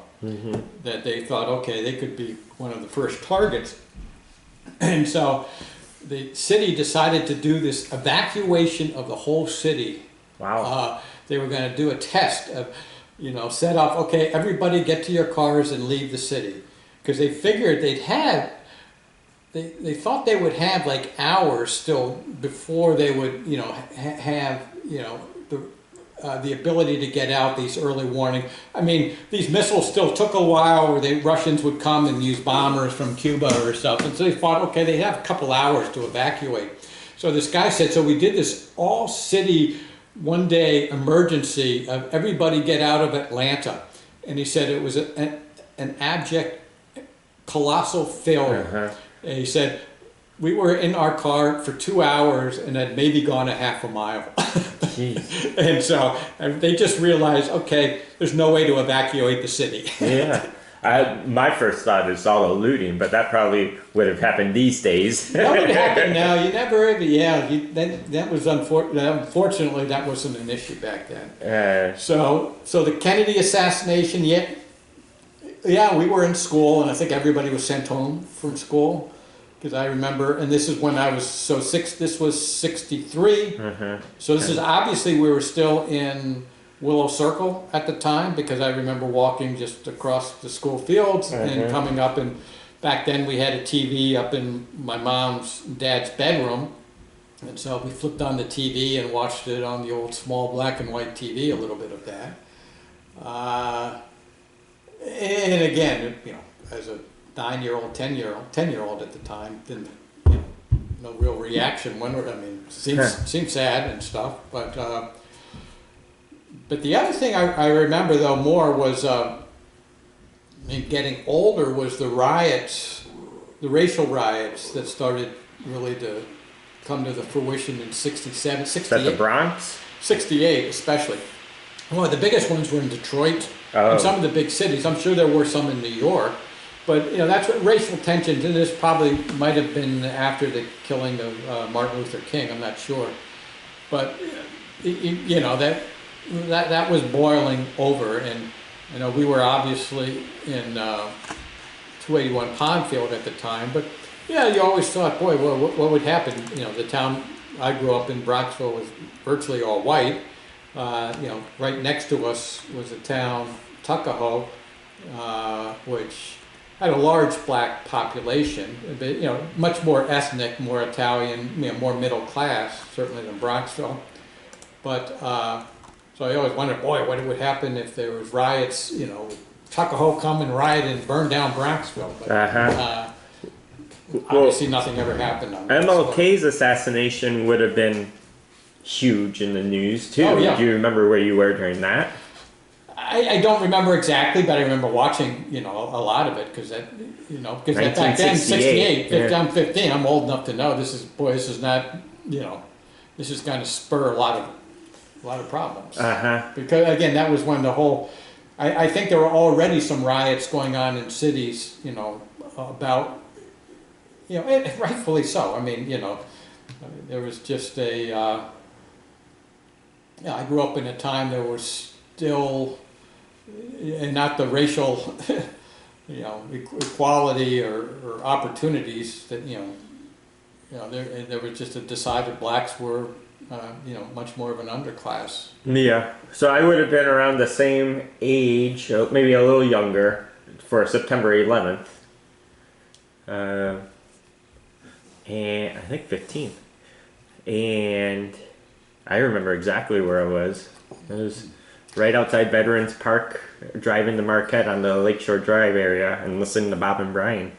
that they thought, okay, they could be one of the first targets, and so the city decided to do this evacuation of the whole city. Wow. They were going to do a test of, set up, okay, everybody get to your cars and leave the city. Because they figured they thought they would have like hours still before they would, have, the ability to get out, these early warning. I mean, these missiles still took a while where the Russians would come and use bombers from Cuba or stuff. And so they thought, okay, they have a couple hours to evacuate. So this guy said, so we did this all city one day emergency of everybody get out of Atlanta. And he said it was an abject, colossal failure. And he said, we were in our car for 2 hours and had maybe gone a half a mile. And so they just realized, okay, there's no way to evacuate the city. Yeah. My first thought is all the looting, but that probably would have happened these days. That would happen now. You never ever, that was unfortunately, that wasn't an issue back then. So the Kennedy assassination, we were in school, and I think everybody was sent home from school. Because I remember, and this is when I was, this was 63. So this is obviously, we were still in Willow Circle at the time, because I remember walking just across the school fields and coming up, and back then we had a TV up in my mom's and dad's bedroom, and so we flipped on the TV and watched it on the old small black and white TV, a little bit of that. And again, as a 9-year-old, 10-year-old at the time, didn't, no real reaction. Seemed sad and stuff, but the other thing I remember though more was, getting older, was the riots, the racial riots that started really to come to the fruition in 67, 68. Is that the Bronx? 68 especially. Well, the biggest ones were in Detroit and some of the big cities. I'm sure there were some in New York. But that's what racial tensions, and this probably might have been after the killing of Martin Luther King. I'm not sure, but that was boiling over, and we were obviously in 281 Pondfield at the time. But you always thought, boy, what would happen? The town I grew up in, Bronxville, was virtually all white. Right next to us was a town, Tuckahoe, which had a large black population, but much more ethnic, more Italian, more middle class, certainly than Bronxville. But so I always wondered, boy, what would happen if there was riots? Tuckahoe come and riot and burn down Bronxville. But obviously, nothing ever happened on that. MLK's assassination would have been huge in the news too. Oh, yeah. Do you remember where you were during that? I don't remember exactly, but I remember watching, a lot of it, because because back then, 68, I'm 15, I'm old enough to know this is not, this is going to spur a lot of problems. Because again, that was when the whole, I think there were already some riots going on in cities, about, and rightfully so. I mean, there was just I grew up in a time there was still, and not the racial, equality or opportunities that, there was just a decided blacks were, much more of an underclass. Yeah. So I would have been around the same age, maybe a little younger, for September 11th. And I think 15th. And I remember exactly where I was. It was right outside Veterans Park, driving to Marquette on the Lakeshore Drive area and listening to Bob and Brian.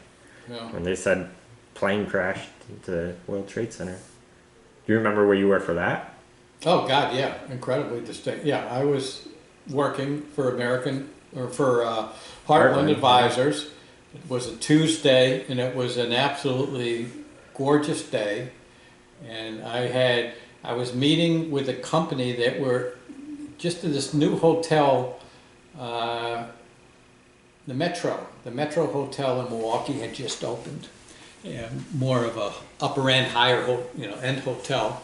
Yeah. When they said plane crashed into the World Trade Center. Do you remember where you were for that? Oh God, yeah, incredibly distinct. Yeah, I was working for Heartland Advisors. It was a Tuesday, and it was an absolutely gorgeous day. And I was meeting with a company that were just in this new hotel, the Metro Hotel in Milwaukee had just opened. And more of a upper end, end hotel.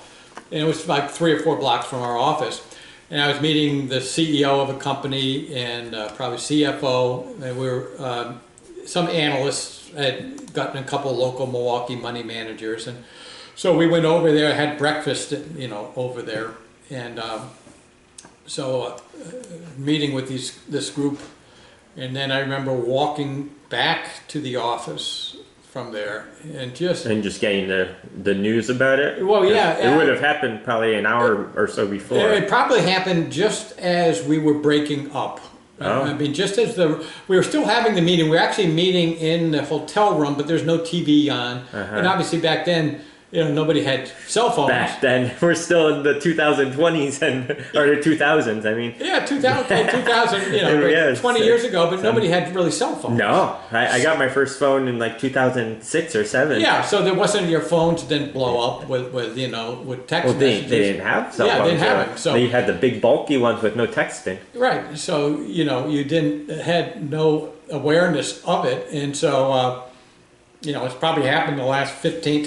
And it was like 3 or 4 blocks from our office. And I was meeting the CEO of a company and probably CFO. And we were, some analysts had gotten a couple local Milwaukee money managers. And so we went over there, had breakfast, over there. And meeting with this group. And then I remember walking back to the office from there and just getting the news about it. Well, yeah, it would have happened probably an hour or so before. It probably happened just as we were breaking up. Oh. I mean, just as we were still having the meeting. We were actually meeting in the hotel room, but there's no TV on. And obviously back then, nobody had cell phones. Back then, we're still in the 2020s or the 2000s. I mean, yeah, 2000, 20 years ago, but nobody had really cell phones. No, I got my first phone in like 2006 or 7. Yeah, so there wasn't, your phones didn't blow up with text messages. They didn't have cell phones. Yeah, they didn't have it. So they had the big bulky ones with no texting. Right. So you had no awareness of it, and so. It's probably happened in the last 15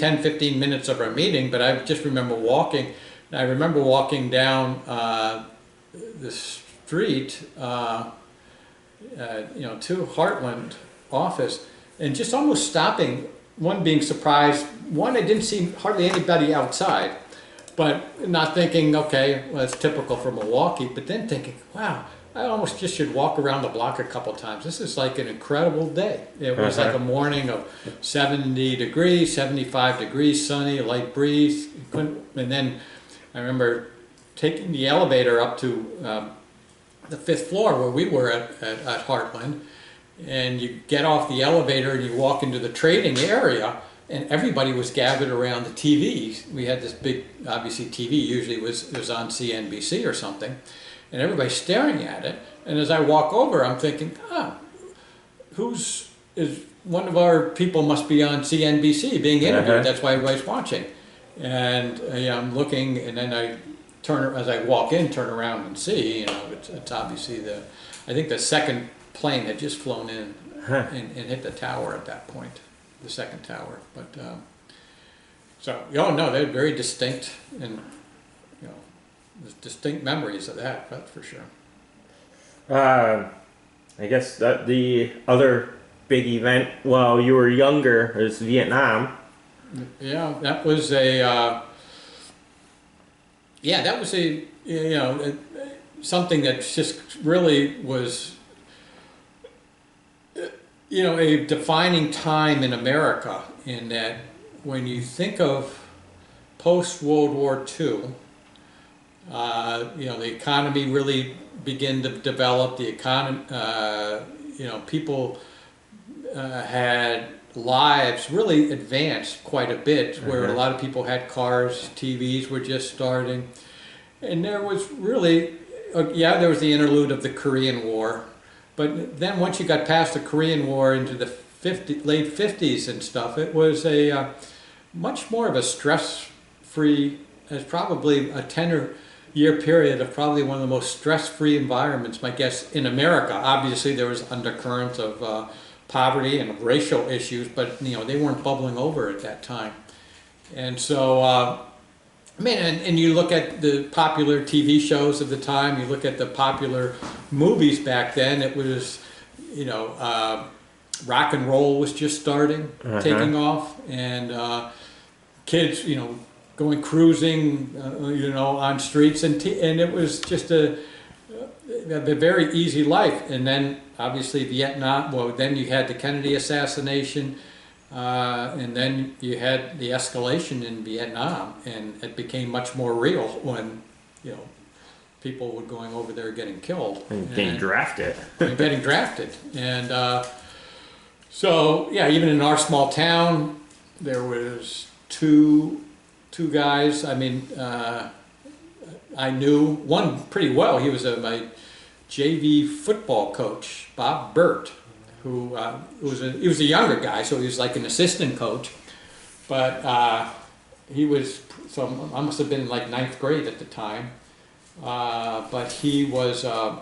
minutes of our meeting, but I just remember walking. I remember walking down the street, to Heartland office, and just almost stopping. One, being surprised. One, I didn't see hardly anybody outside, but not thinking, okay, well, that's typical for Milwaukee. But then thinking, wow, I almost just should walk around the block a couple times. This is like an incredible day. It was like a morning of 70 degrees, 75 degrees, sunny, light breeze. And then I remember taking the elevator up to the 5th floor where we were at Heartland. And you get off the elevator and you walk into the trading area, and everybody was gathered around the TVs. We had this big, obviously TV usually was on CNBC or something. And everybody's staring at it. And as I walk over, I'm thinking, one of our people must be on CNBC being interviewed. That's why everybody's watching. And I'm looking, and then as I walk in, turn around and see, it's obviously I think the second plane had just flown in and hit the tower at that point, the second tower. But they're very distinct, and there's distinct memories of that's for sure. I guess that the other big event while you were younger is Vietnam. Yeah, that was a something that just really was a defining time in America, in that when you think of post-World War II, the economy really began to develop. The economy, people had lives really advanced quite a bit, where a lot of people had cars, TVs were just starting, and there was really, there was the interlude of the Korean War, but then once you got past the Korean War into the late 50s and stuff, it was a much more of a stress-free, as probably a 10-year period of probably one of the most stress-free environments, my guess, in America. Obviously, there was undercurrents of poverty and racial issues, but they weren't bubbling over at that time. And so, and you look at the popular TV shows of the time, you look at the popular movies back then, it was, rock and roll was just starting, taking off, and kids, going cruising, on streets, and it was just a very easy life. And then obviously Vietnam. Well, then you had the Kennedy assassination, and then you had the escalation in Vietnam, and it became much more real when people were going over there getting killed and getting drafted. And so yeah, even in our small town, there was two guys. I mean, I knew one pretty well. He was my JV football coach, Bob Burt, who he was a younger guy, so he was like an assistant coach. But I must have been in like 9th grade at the time. But he was, I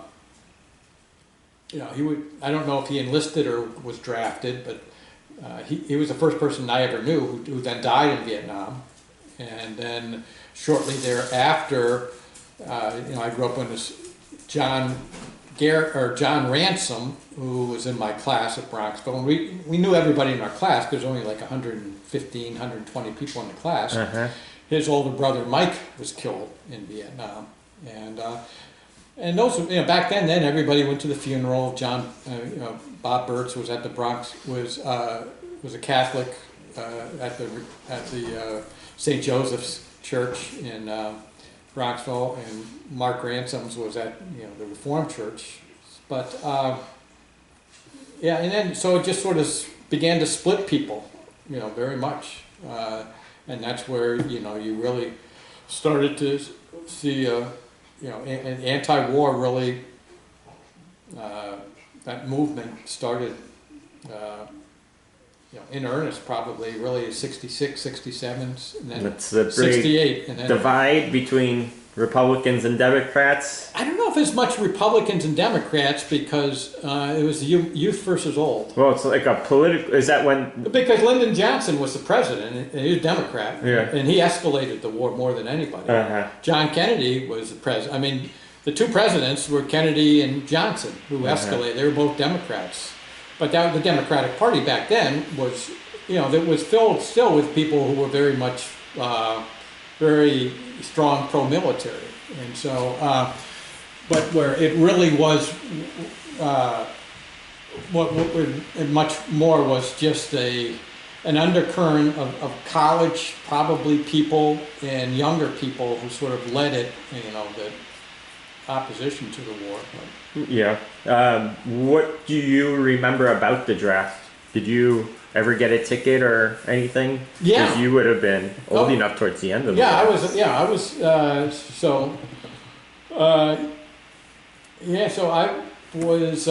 don't know if he enlisted or was drafted, but he was the first person I ever knew who then died in Vietnam. And then shortly thereafter, I grew up with this John Ransom, who was in my class at Bronxville. And we knew everybody in our class. There's only like 115, 120 people in the class. Uh-huh. His older brother Mike was killed in Vietnam. And those, back then everybody went to the funeral of John. Bob Burt's was at the Bronx, was a Catholic at the St. Joseph's Church in Bronxville, and Mark Ransom's was at the Reformed Church. But and then so it just sort of began to split people, very much, and that's where you really started to see and anti-war really, that movement started, in earnest probably really 66, 67, and then That's the 68. And then divide between Republicans and Democrats. I don't know if there's much Republicans and Democrats because it was youth versus old. Well, it's like a political, is that when? Because Lyndon Johnson was the president, and he was a Democrat, and he escalated the war more than anybody. Uh-huh. John Kennedy was the president. I mean, the two presidents were Kennedy and Johnson, who escalated. They were both Democrats. But the Democratic Party back then was, that was filled still with people who were very much, very strong pro-military. And so, but where it really was, what much more was just an undercurrent of college, probably people and younger people who sort of led it, the opposition to the war. Yeah. What do you remember about the draft? Did you ever get a ticket or anything? Yeah. Because you would have been old enough towards the end of the I draft. was. Yeah, I was. So I was.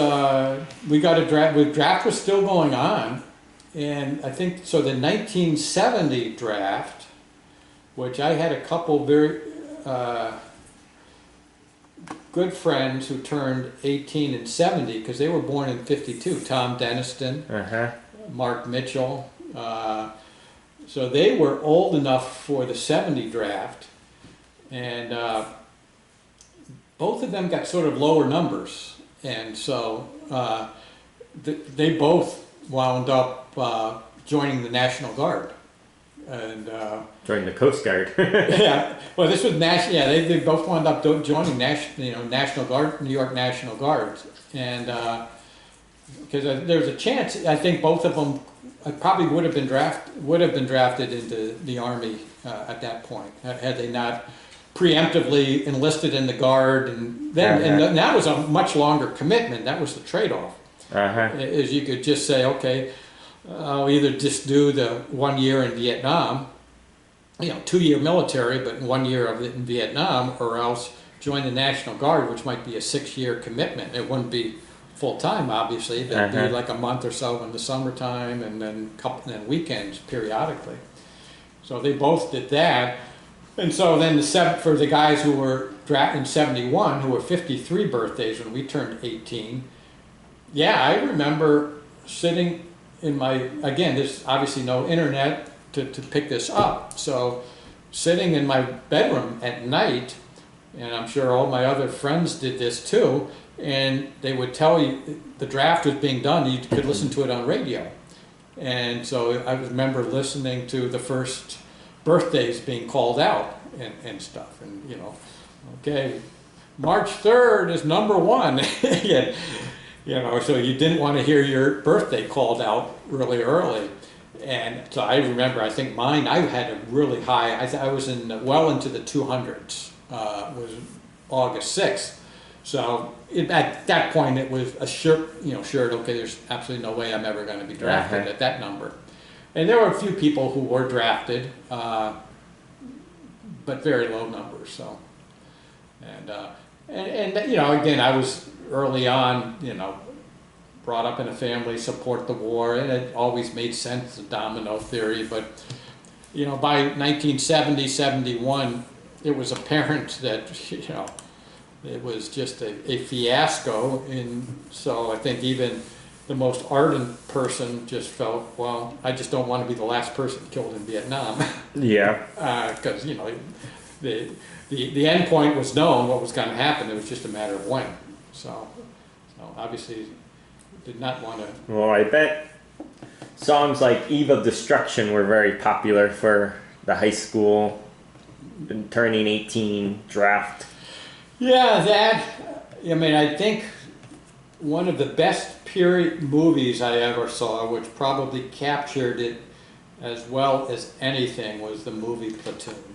We got a draft. The draft was still going on, and I think so. The 1970 draft, which I had a couple very good friends who turned 18 and 70 because they were born in 52. Tom Deniston, Mark Mitchell. So they were old enough for the 70 draft, and both of them got sort of lower numbers, and so they both wound up joining the National Guard. And joined the Coast Guard. yeah, well, this was national. Yeah, they both wound up joining National Guard, New York National Guard, and because there's a chance. I think both of them probably would have been drafted into the Army at that point had they not preemptively enlisted in the Guard, and then and that was a much longer commitment. That was the trade-off. Is you could just say, okay, I'll either just do the 1 year in Vietnam, 2-year military, but 1 year of it in Vietnam, or else join the National Guard, which might be a 6-year commitment. It wouldn't be full-time, obviously. It'd be like a month or so in the summertime, and then weekends periodically. So they both did that. And so then for the guys who were drafted in 71, who were 53 birthdays when we turned 18, I remember sitting in there's obviously no internet to pick this up. So sitting in my bedroom at night, and I'm sure all my other friends did this too, and they would tell you the draft was being done, you could listen to it on radio. And so I remember listening to the first birthdays being called out and stuff. And, okay, March 3rd is number one. And, so you didn't want to hear your birthday called out really early. And so I remember, I think mine, I had a really high, I was well into the 200s, was August 6th. So at that point it was assured, okay, there's absolutely no way I'm ever going to be drafted at that number. And there were a few people who were drafted, but very low numbers. So, and again, I was early on, brought up in a family, support the war, and it always made sense, the domino theory. But, by 1970, 71, it was apparent that, it was just a fiasco. And so I think even the most ardent person just felt, well, I just don't want to be the last person killed in Vietnam. Yeah. Because, the end point was known, what was going to happen. It was just a matter of when. So obviously did not want to. Well, I bet songs like Eve of Destruction were very popular for the high school turning 18 draft. Yeah, I think one of the best period movies I ever saw, which probably captured it as well as anything, was the movie Platoon.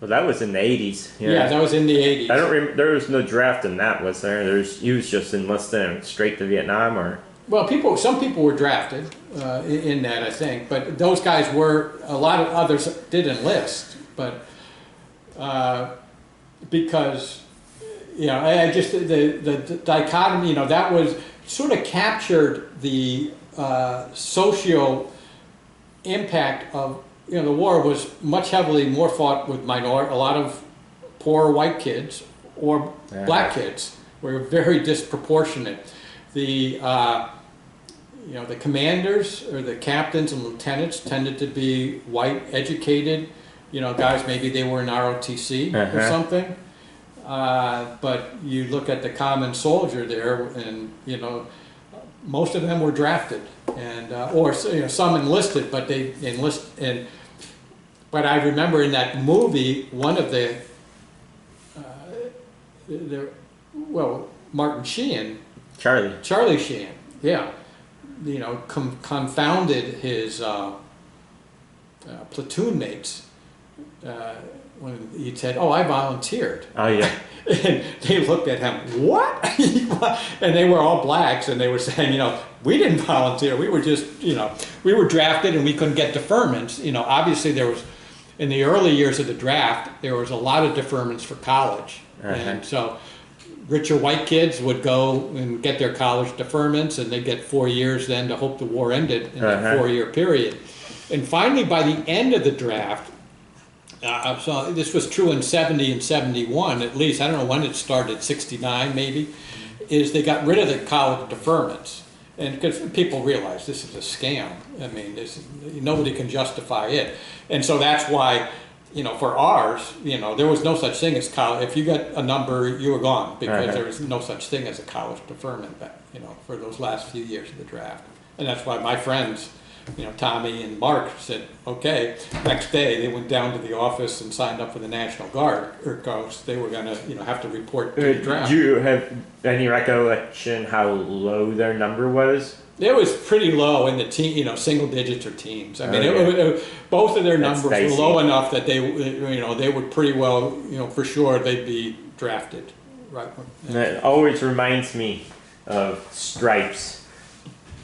Well, that was in the 80s. Yeah, that was in the 80s. I don't remember. There was no draft in that, was there? He was just enlisted straight to Vietnam, or? Well, some people were drafted in that, I think, but those guys were. A lot of others did enlist, but because I just the dichotomy, that was sort of captured the social impact of. The war was much heavily more fought with a lot of poor white kids or black kids were very disproportionate. The the commanders or the captains and lieutenants tended to be white, educated, guys, maybe they were in ROTC or something. But you look at the common soldier there, and most of them were drafted, and or some enlisted, but they enlist. But I remember in that movie, one of Martin Sheehan, Charlie Sheehan, confounded his platoon mates when he said, "Oh, I volunteered." Oh yeah. And they looked at him, what? And they were all blacks, and they were saying, we didn't volunteer. We were just, we were drafted and we couldn't get deferments. Obviously there was, in the early years of the draft, there was a lot of deferments for college. And so richer white kids would go and get their college deferments, and they'd get 4 years then to hope the war ended in that 4-year period. And finally, by the end of the draft, so this was true in 70 and 71, at least, I don't know when it started, 69 maybe, is they got rid of the college deferments. And because people realized this is a scam. I mean, nobody can justify it. And so that's why, for ours, there was no such thing as college. If you got a number, you were gone, because there was no such thing as a college deferment, for those last few years of the draft. And that's why my friends, Tommy and Mark said, okay, next day they went down to the office and signed up for the National Guard, because they were going to, have to report to the draft. Do you have any recollection how low their number was? It was pretty low in the single digits or teens. I mean, both of their numbers were low enough that they would pretty well, for sure they'd be drafted. Right. That always reminds me of Stripes.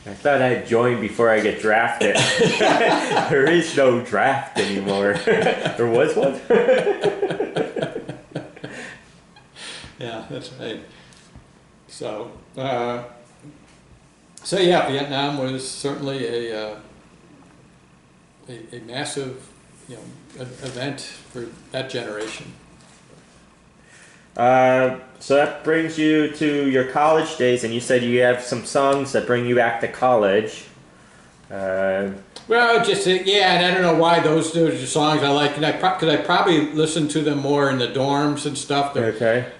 I thought I'd join before I get drafted. There is no draft anymore. There was one? Yeah, that's right. So, yeah, Vietnam was certainly a massive, event for that generation. So that brings you to your college days, and you said you have some songs that bring you back to college. Well, just and I don't know why those are the songs I like, because I probably listened to them more in the dorms and stuff. But, okay.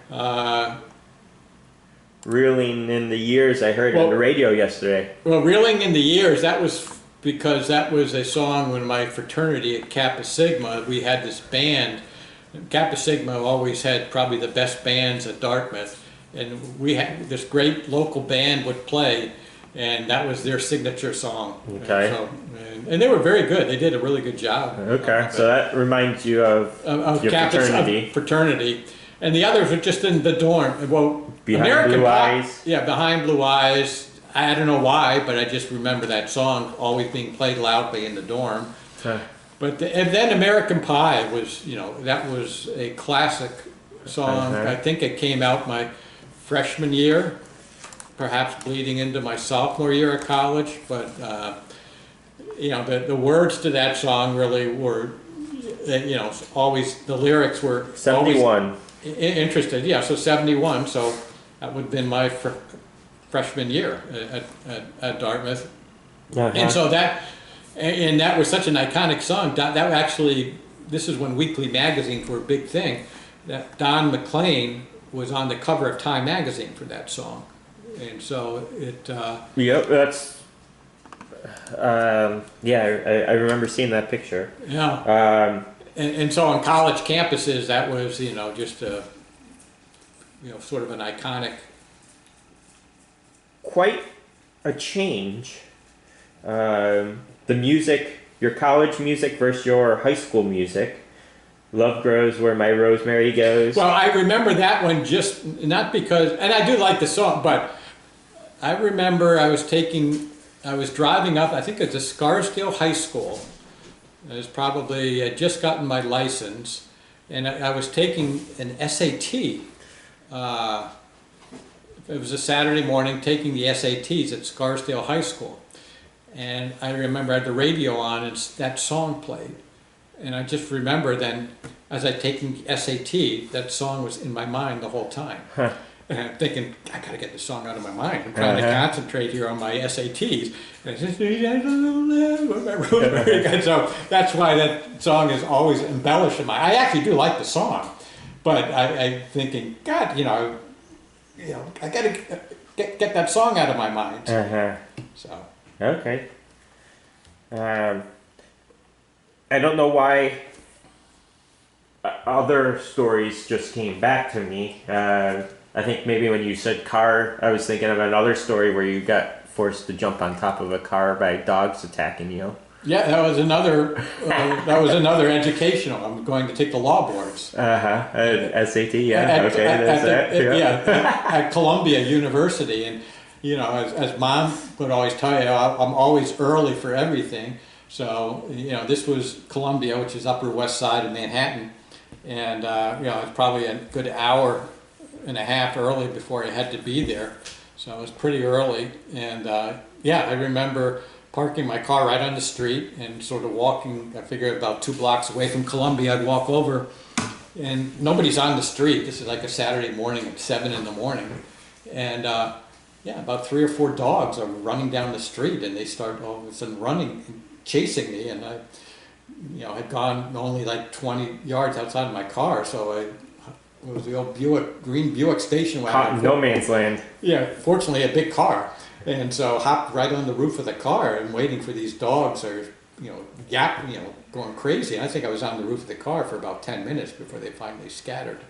Reeling in the Years, I heard on the radio yesterday. Well, Reeling in the Years, that was because that was a song when my fraternity at Kappa Sigma, we had this band. Kappa Sigma always had probably the best bands at Dartmouth, and we had this great local band would play, and that was their signature song. Okay. And they were very good. They did a really good job. Okay, so that reminds you of your Kappa's, fraternity. Fraternity. And the others were just in the dorm. Well, Behind American Blue Pop, Eyes. yeah, Behind Blue Eyes. I don't know why, but I just remember that song always being played loudly in the dorm. Huh. And then American Pie was, that was a classic song. Uh-huh. I think it came out my freshman year, perhaps bleeding into my sophomore year of college. But the words to that song really were, always the lyrics were 71. Interested, yeah. So 71. So that would have been my freshman year at Dartmouth. Uh-huh. And so that was such an iconic song. That actually, this is when weekly magazines were a big thing. That Don McLean was on the cover of Time magazine for that song, and so it. Yep, that's. I remember seeing that picture. Yeah. And so on college campuses, that was just a sort of an iconic. Quite a change. The music, your college music versus your high school music. Love grows where my rosemary goes. Well, I remember that one just not because, and I do like the song, but I remember I was driving up, I think it's a Scarsdale High School. I was probably, I'd just gotten my license, and I was taking an SAT. It was a Saturday morning taking the SATs at Scarsdale High School. And I remember I had the radio on and that song played. And I just remember then, as I taking SAT, that song was in my mind the whole time. Huh. And I'm thinking, I gotta get this song out of my mind. I'm trying to concentrate here on my SATs. And it's just, so that's why that song is always embellished in my. I actually do like the song, but I'm thinking, God, I gotta get that song out of my mind. Uh-huh. So. Okay. I don't know why other stories just came back to me. I think maybe when you said car, I was thinking of another story where you got forced to jump on top of a car by dogs attacking you. Yeah, that was another. Educational. I'm going to take the law boards. SAT. Yeah. There's that. At Columbia University, and as Mom would always tell you, I'm always early for everything. So this was Columbia, which is Upper West Side of Manhattan, and it's probably a good hour and a half early before I had to be there. So it was pretty early, and I remember parking my car right on the street and sort of walking. I figured about 2 blocks away from Columbia, I'd walk over, and nobody's on the street. This is like a Saturday morning at 7 in the morning, and about 3 or 4 dogs are running down the street, and they start all of a sudden running, chasing me, and I, had gone only like 20 yards outside of my car, so it was the old green Buick station wagon. Caught in no man's land. Yeah, fortunately a big car, and so hopped right on the roof of the car and waiting for these dogs are, going crazy. And I think I was on the roof of the car for about 10 minutes before they finally scattered.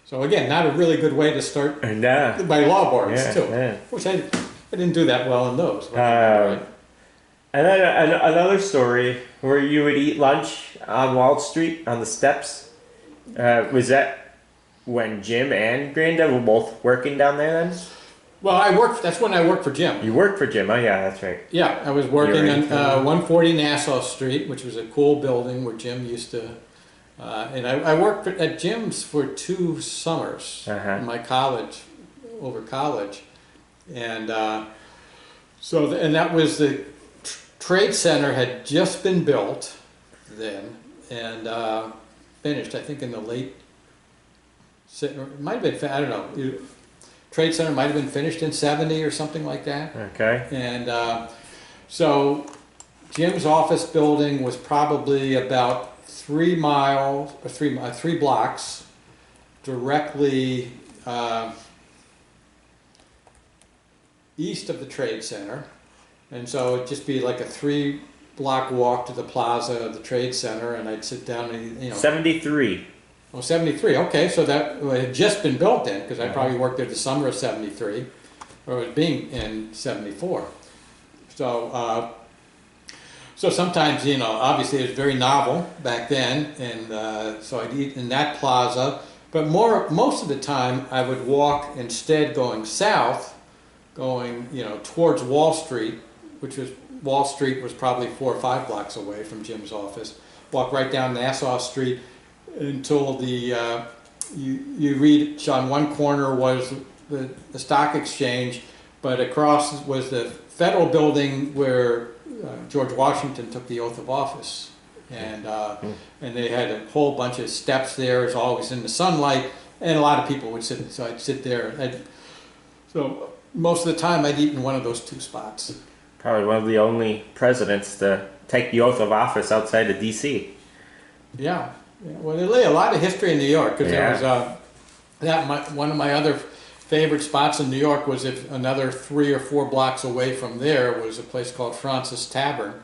So again, not a really good way to start my law boards too. Yeah. Which I didn't do that well in those. And then another story where you would eat lunch on Wall Street on the steps. Was that when Jim and Granddad were both working down there then? Well, that's when I worked for Jim. You worked for Jim, oh yeah, that's right. Yeah, I was working on 140 Nassau Street, which was a cool building where Jim used to, and I worked at Jim's for 2 summers in my college, and and that was the Trade Center had just been built then, and finished, I think in the late, it might have been, I don't know, Trade Center might have been finished in 70 or something like that. Okay. And so Jim's office building was probably about 3 blocks directly east of the Trade Center. And so it'd just be like a 3-block walk to the plaza of the Trade Center, and I'd sit down and, 73. Oh, 73, okay, so that well, it had just been built then, because I Uh-huh. probably worked there the summer of 73, or it was being in 74. So, so sometimes, obviously it was very novel back then, and so I'd eat in that plaza, but most of the time I would walk instead going south, going, towards Wall Street, Wall Street was probably 4 or 5 blocks away from Jim's office, walk right down Nassau Street, until you reach on one corner was the stock exchange, but across was the federal building where George Washington took the oath of office, and they had a whole bunch of steps there. It's always in the sunlight, and a lot of people would sit. So I'd sit there. So most of the time I'd eat in one of those 2 spots. Probably one of the only presidents to take the oath of office outside of D.C. Yeah. Well, there lay a lot of history in New York, because Yeah. there was one of my other favorite spots in New York was if another 3 or 4 blocks away from there was a place called Francis Tavern,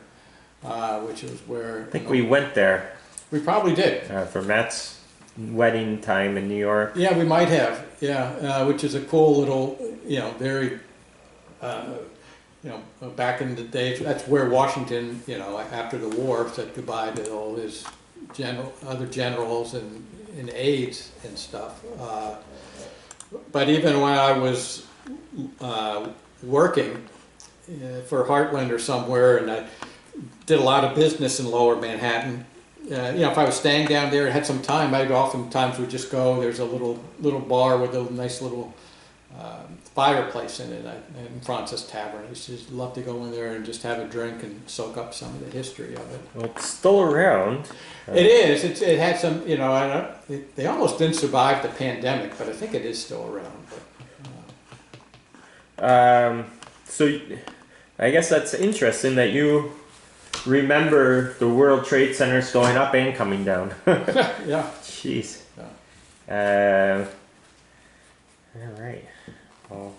which was where I think we went there we probably did. for Matt's wedding time in New York. Yeah, we might have. Yeah, which is a cool little, very, back in the day. That's where Washington, after the war, said goodbye to all his other generals and aides and stuff. But even when I was working for Heartland or somewhere, and I did a lot of business in Lower Manhattan, if I was staying down there and had some time, I'd oftentimes would just go. There's a little bar with a nice little fireplace in it, in Francis Tavern. I used to just love to go in there and just have a drink and soak up some of the history of it. Well, it's still around. It is. It had some. They almost didn't survive the pandemic, but I think it is still around. So I guess that's interesting that you remember the World Trade Centers going up and coming down. Yeah. Jeez. Yeah. All right. Well,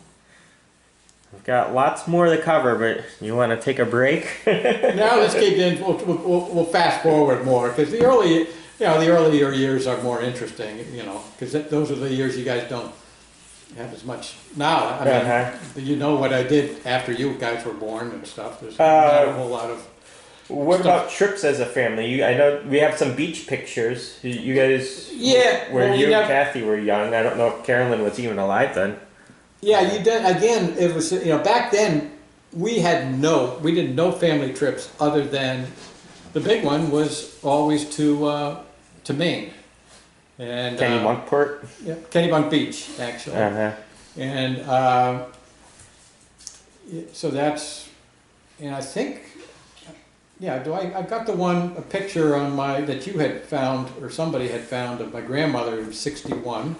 we've got lots more to cover, but you want to take a break? Now let's keep in. We'll fast forward more, because the earlier years are more interesting. Because those are the years you guys don't have as much now. I mean, you know what I did after you guys were born and stuff. There's not a whole lot of. What about trips as a family? I know we have some beach pictures. You guys, Yeah, where well, you and Kathy were young. I don't know if Carolyn was even alive then. Yeah, you did. Again, it was back then we did no family trips other than the big one was always to Maine and Kennebunkport. Yeah, Kennebunk Beach actually, and so that's, and I think. Yeah, I got a picture on that you had found, or somebody had found, of my grandmother who was 61,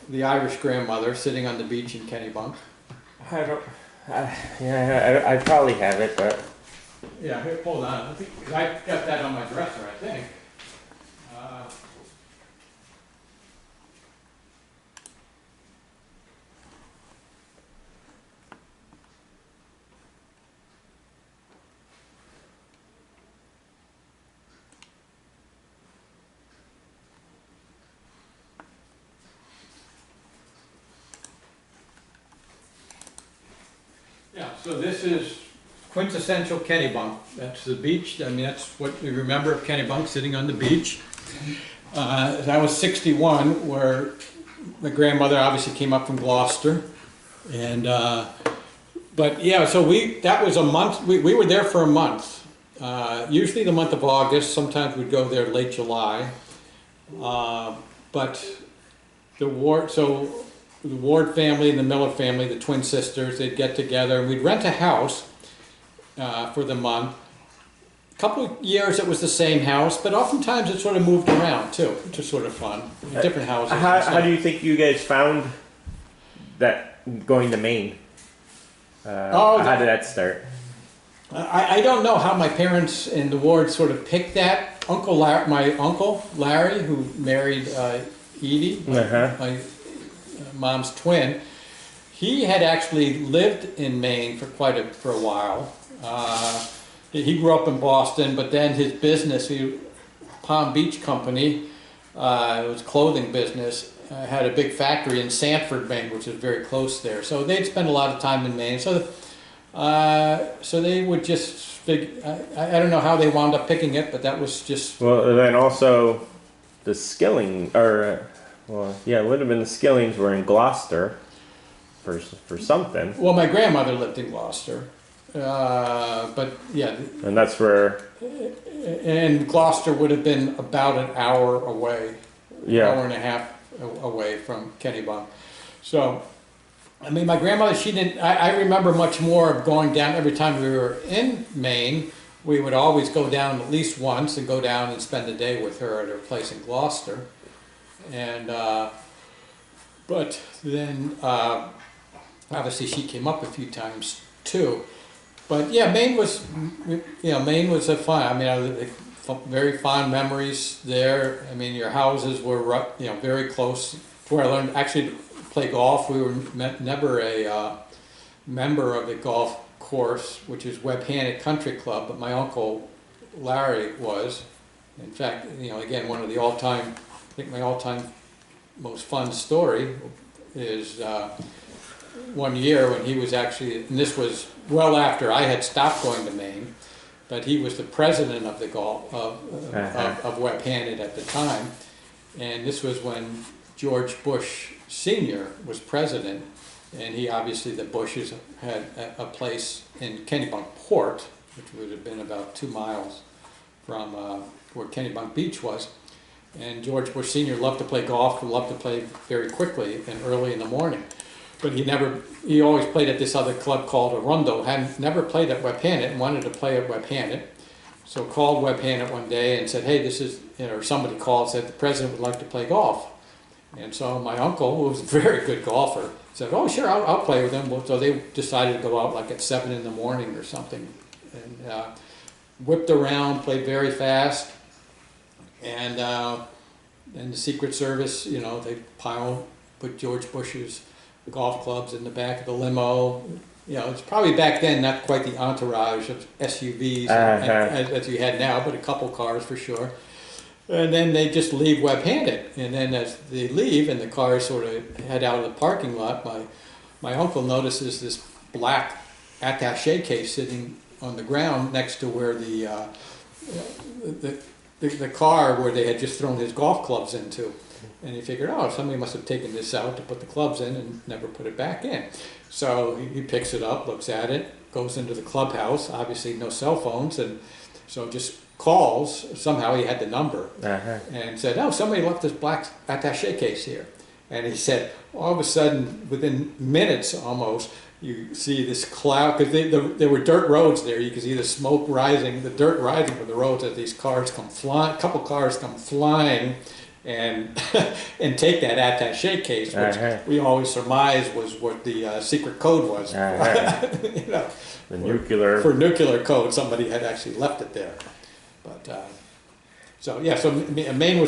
the Irish grandmother sitting on the beach in Kennebunk. I probably have it, but Yeah, here, hold on. I got that on my dresser, I think. Yeah, so this is quintessential Kennebunk. That's the beach. I mean, that's what you remember of Kennebunk, sitting on the beach. That was 61, where my grandmother obviously came up from Gloucester. And, but yeah, so that was a month, we were there for a month. Usually the month of August, sometimes we'd go there late July. But the Ward family and the Miller family, the twin sisters, they'd get together and we'd rent a house for the month. A couple of years it was the same house, but oftentimes it sort of moved around too, which was sort of fun. Different houses. How do you think you guys found that going to Maine? How did that start? I don't know how my parents and the Wards sort of picked that. My uncle Larry, who married Edie, my mom's twin, he had actually lived in Maine for a while. He grew up in Boston, but then his business, Palm Beach Company, it was a clothing business, had a big factory in Sanford, Maine, which is very close there. So they'd spend a lot of time in Maine. So they would just I don't know how they wound up picking it, but that was just. Well, and then also the Skilling, or well, yeah, it would have been the Skillings were in Gloucester for something. Well, my grandmother lived in Gloucester, but yeah. And that's where. And Gloucester would have been about an hour away, Yeah. hour and a half away from Kennebunk. So, I mean, my grandmother, she didn't, I remember much more of going down every time we were in Maine. We would always go down at least once and go down and spend the day with her at her place in Gloucester. And, but then, obviously she came up a few times too. But yeah, Maine was a fun. I mean, very fond memories there. I mean, your houses were, very close to where I learned actually to play golf. We were never a member of the golf course, which is Webb Hannock Country Club, but my uncle Larry was. In fact, again, one of the all-time, I think my all-time most fun story is one year when he was actually, and this was well after I had stopped going to Maine, but he was the president of the golf of Webb Hannock at the time, and this was when George Bush Sr. was president, and he obviously, the Bushes had a place in Kennebunkport, which would have been about 2 miles from where Kennebunk Beach was. And George Bush Sr. loved to play golf, loved to play very quickly and early in the morning. But he always played at this other club called Arundel, had never played at Webb Hannock and wanted to play at Webb Hannock. So called Webb Hannock one day and said, hey, this is, or somebody called, said the president would like to play golf. And so my uncle, who was a very good golfer, said, oh, sure, I'll play with him. So they decided to go out like at 7 in the morning or something. And whipped around, played very fast. And the Secret Service, they put George Bush's golf clubs in the back of the limo. It's probably back then not quite the entourage of SUVs as you had now, but a couple cars for sure. And then they just leave Webb Hannock. And then as they leave and the cars sort of head out of the parking lot, my uncle notices this black attaché case sitting on the ground next to where the car where they had just thrown his golf clubs into. And he figured, oh, somebody must have taken this out to put the clubs in and never put it back in. So he picks it up, looks at it, goes into the clubhouse, obviously no cell phones, and so just calls, somehow he had the number, and said, oh, somebody left this black attaché case here. And he said, all of a sudden, within minutes almost, you see this cloud, because there were dirt roads there, you could see the smoke rising, the dirt rising from the roads as these cars come flying, a couple cars come flying, and and take that attaché case, which we always surmised was what the secret code was. The nuclear. For nuclear code, somebody had actually left it there. But so Maine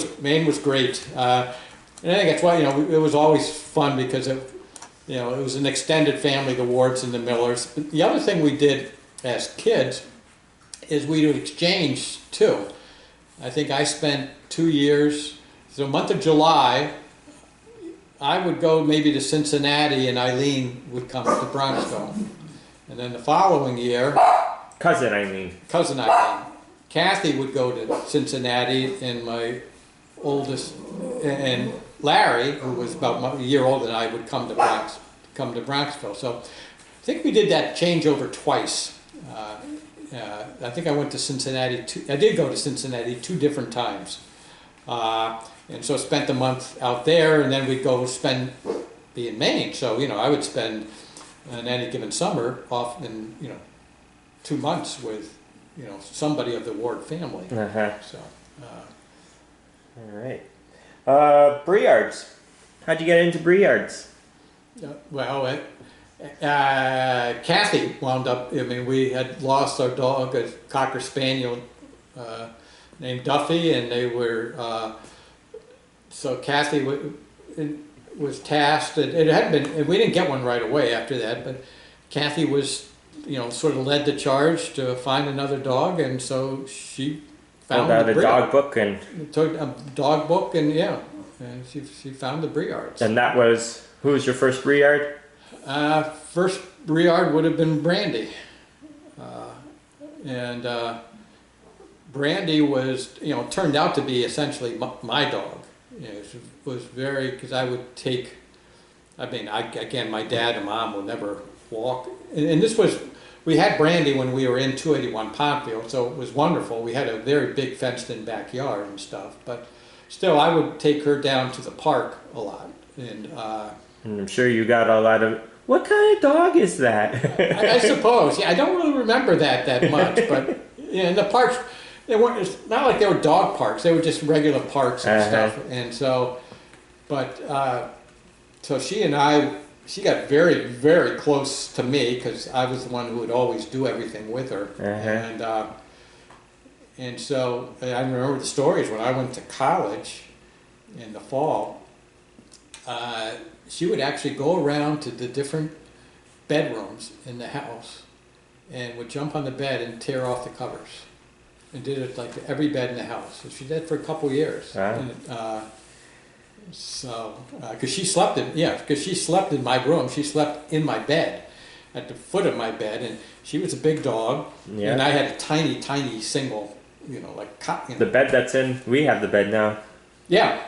was great, and I think that's why it was always fun because it was an extended family, the Wards and the Millers. But the other thing we did as kids is we would exchange too. I think I spent 2 years. So month of July, I would go maybe to Cincinnati, and Eileen would come to Bronxville. And then the following year, Cousin Eileen, Kathy would go to Cincinnati, and my oldest, and Larry, who was about a year older than I, would come to Bronxville. So I think we did that changeover twice. I think I went to Cincinnati. I did go to Cincinnati 2 different times. And so spent the month out there, and then we'd go be in Maine. So, I would spend on any given summer off in, 2 months with, somebody of the Ward family. So, all right. Briards. How'd you get into Briards? Well, Kathy wound up, we had lost our dog, a Cocker Spaniel named Duffy, and they were, so Kathy, was tasked. It had been, and we didn't get one right away after that, but Kathy was, sort of led the charge to find another dog, and so she found Pulled out the a Briard. dog book, and Took a dog book, and and she found the Briards. that was, who was your first Briard? First Briard would have been Brandy, and Brandy was, turned out to be essentially my dog. It was very, because I would take, again, my dad and mom will never walk, and this was, we had Brandy when we were in 281 Pondfield, so it was wonderful. We had a very big fenced-in backyard and stuff, but still, I would take her down to the park a lot, and And I'm sure you got a lot of, what kind of dog is that? I suppose. Yeah, I don't really remember that much, but in the parks, they weren't. It's not like they were dog parks. They were just regular parks and stuff. And so, but so she and she got very, very close to me because I was the one who would always do everything with her. And so I remember the stories when I went to college in the fall. She would actually go around to the different bedrooms in the house and would jump on the bed and tear off the covers, and did it like to every bed in the house. So she did it for a couple years. And, because she slept in my room. She slept in my bed, at the foot of my bed, and she was a big dog, and I had a tiny, tiny single, like cot. The bed that's in, we have the bed now. Yeah.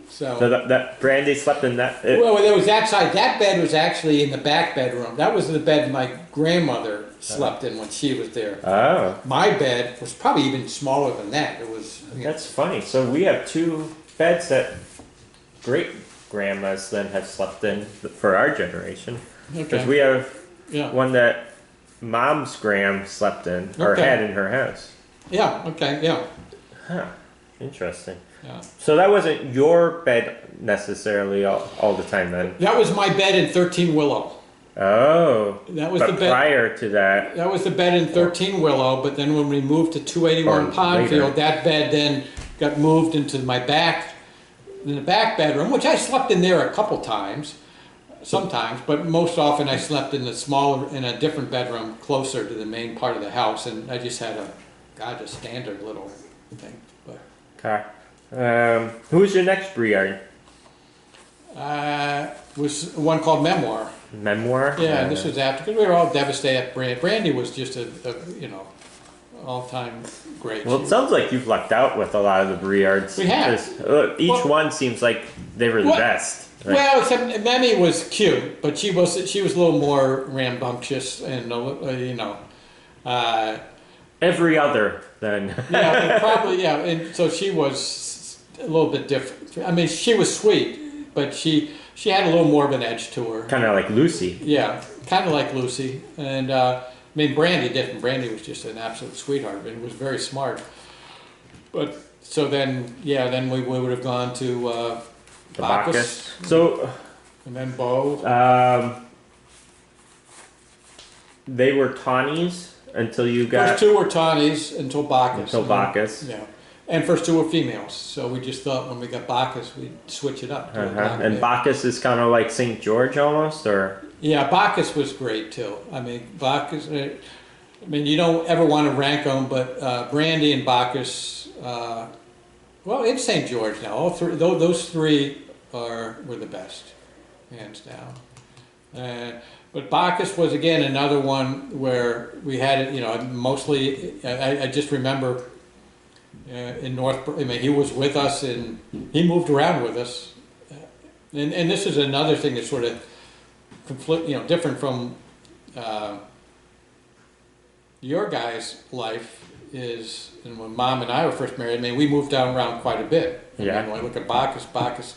So that Brandy slept in that. Well, there was that side. That bed was actually in the back bedroom. That was the bed my grandmother slept in when she was there. Oh. My bed was probably even smaller than that. It was. That's funny. So we have two beds that great grandmas then have slept in for our generation. Because we have one that mom's gram slept in or had in her house. Yeah. Okay. Yeah. Huh. Interesting. Yeah. So that wasn't your bed necessarily all the time then? That was my bed in 13 Willow. Oh. That was but the bed. Prior to that. That was the bed in 13 Willow, but then when we moved to 281 Pondfield, that bed then got moved into in the back bedroom, which I slept in there a couple times, sometimes, but most often I slept in in a different bedroom closer to the main part of the house, and I just had a standard little thing. But. Okay. Who was your next Briard? Was one called Memoir. Memoir? Yeah, and this was after, because we were all devastated at Brandy. Brandy was just a all-time great. Well, it sounds like you've lucked out with a lot of the Briards. We have. Each one seems like they were the best. Like, well, except Memmy was cute, but she was a little more rambunctious and every other then. yeah, probably and so she was a little bit different. I mean, she was sweet, but she had a little more of an edge to her. Kind of like Lucy. Yeah, kind of like Lucy, and Brandy didn't. Brandy was just an absolute sweetheart and was very smart. But so then we would have gone to Bacchus. So. And then Bo. They were tawnies until you got. First two were tawnies until Bacchus. Yeah. And first two were females, so we just thought when we got Bacchus, we'd switch it up. And Bacchus is kind of like St. George almost, or? Yeah, Bacchus was great too. Bacchus, you don't ever want to rank them, but Brandy and Bacchus, well, it's St. George now. Those three were the best, hands down. But Bacchus was, again, another one where we had it, mostly, I just remember in he was with us and he moved around with us. And this is another thing that's sort of different from your guys' life is, and when Mom and I were first married, we moved around quite a bit. When I look at Bacchus,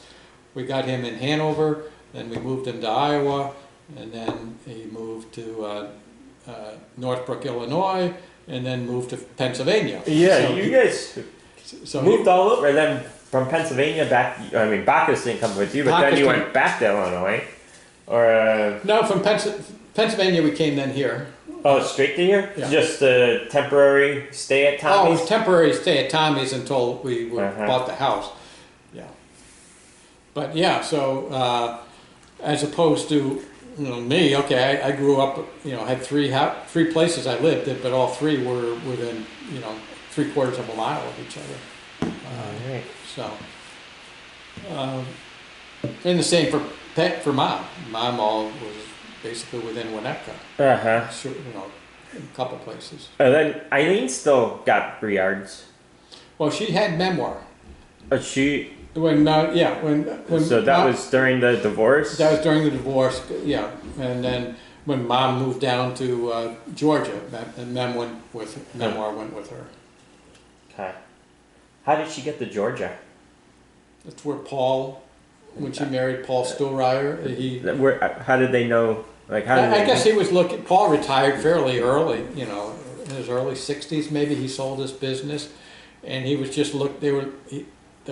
we got him in Hanover, then we moved him to Iowa, and then he moved to Northbrook, Illinois, and then moved to Pennsylvania. Yeah, so you guys moved all over, and then from Pennsylvania back. Bacchus didn't come with you, but then you went back to Illinois, or no, from Pennsylvania we came then here. Oh, straight to here? Yeah. Just a temporary stay at Tommy's? Oh, temporary stay at Tommy's until we bought the house. Yeah. But yeah, so as opposed to me, okay, I grew up, had three places I lived at, but all three were within 3/4 of a mile of each other. Alright. So, and the same for Mom. Mom all was basically within Winnetka. Uh-huh. So, a couple places. And then Eileen still got Briards. Well, she had Memoir. She When so that was during the divorce? that was during the divorce, yeah. And then when Mom moved down to Georgia, and Memoir went with her. Okay. How did she get to Georgia? That's where Paul, when she married Paul Stillrider, How did they know? Like, how did I they guess he was looking. Paul retired fairly early, in his early 60s. Maybe he sold his business, and he was just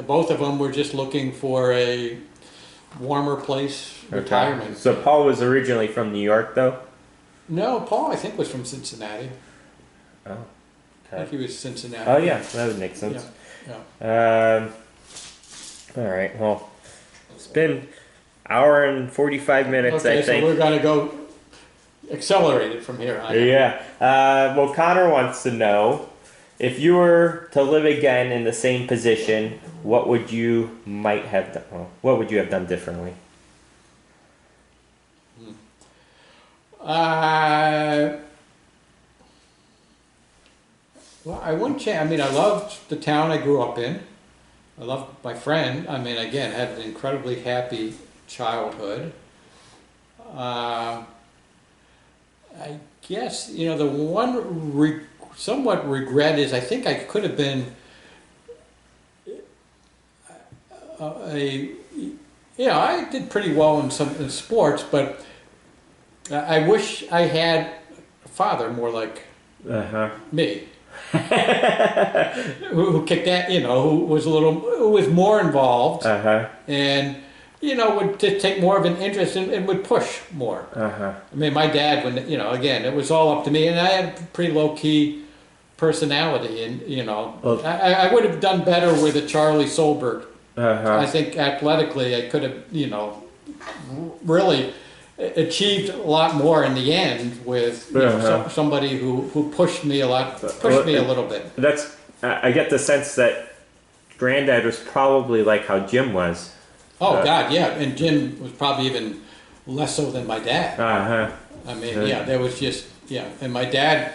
both of them were just looking for a warmer place, retirement. So Paul was originally from New York, though? No, Paul I think was from Cincinnati. Oh, I think he was Cincinnati. Oh, yeah, that would make sense. Yeah. All right, well, it's been hour and 45 minutes, Okay, I think. so we're gonna go accelerate it from here on. Yeah. Well, Connor wants to know, if you were to live again in the same position, what would you have done? Well, what would you have done differently? Well, I wouldn't change. I mean, I loved the town I grew up in. I loved my friend. I mean, again, had an incredibly happy childhood. I guess, the one somewhat regret is I think I could have been I did pretty well in sports, but I wish I had a father more like me. who kicked that, who was more involved, and would just take more of an interest and would push more. I mean, my dad, when again, it was all up to me, and I had a pretty low key personality, and I would have done better with a Charlie Solberg. I think athletically, I could have really achieved a lot more in the end with somebody who pushed me a little bit. I get the sense that Granddad was probably like how Jim was. Oh God, yeah, and Jim was probably even less so than my dad. I mean, there was just and my dad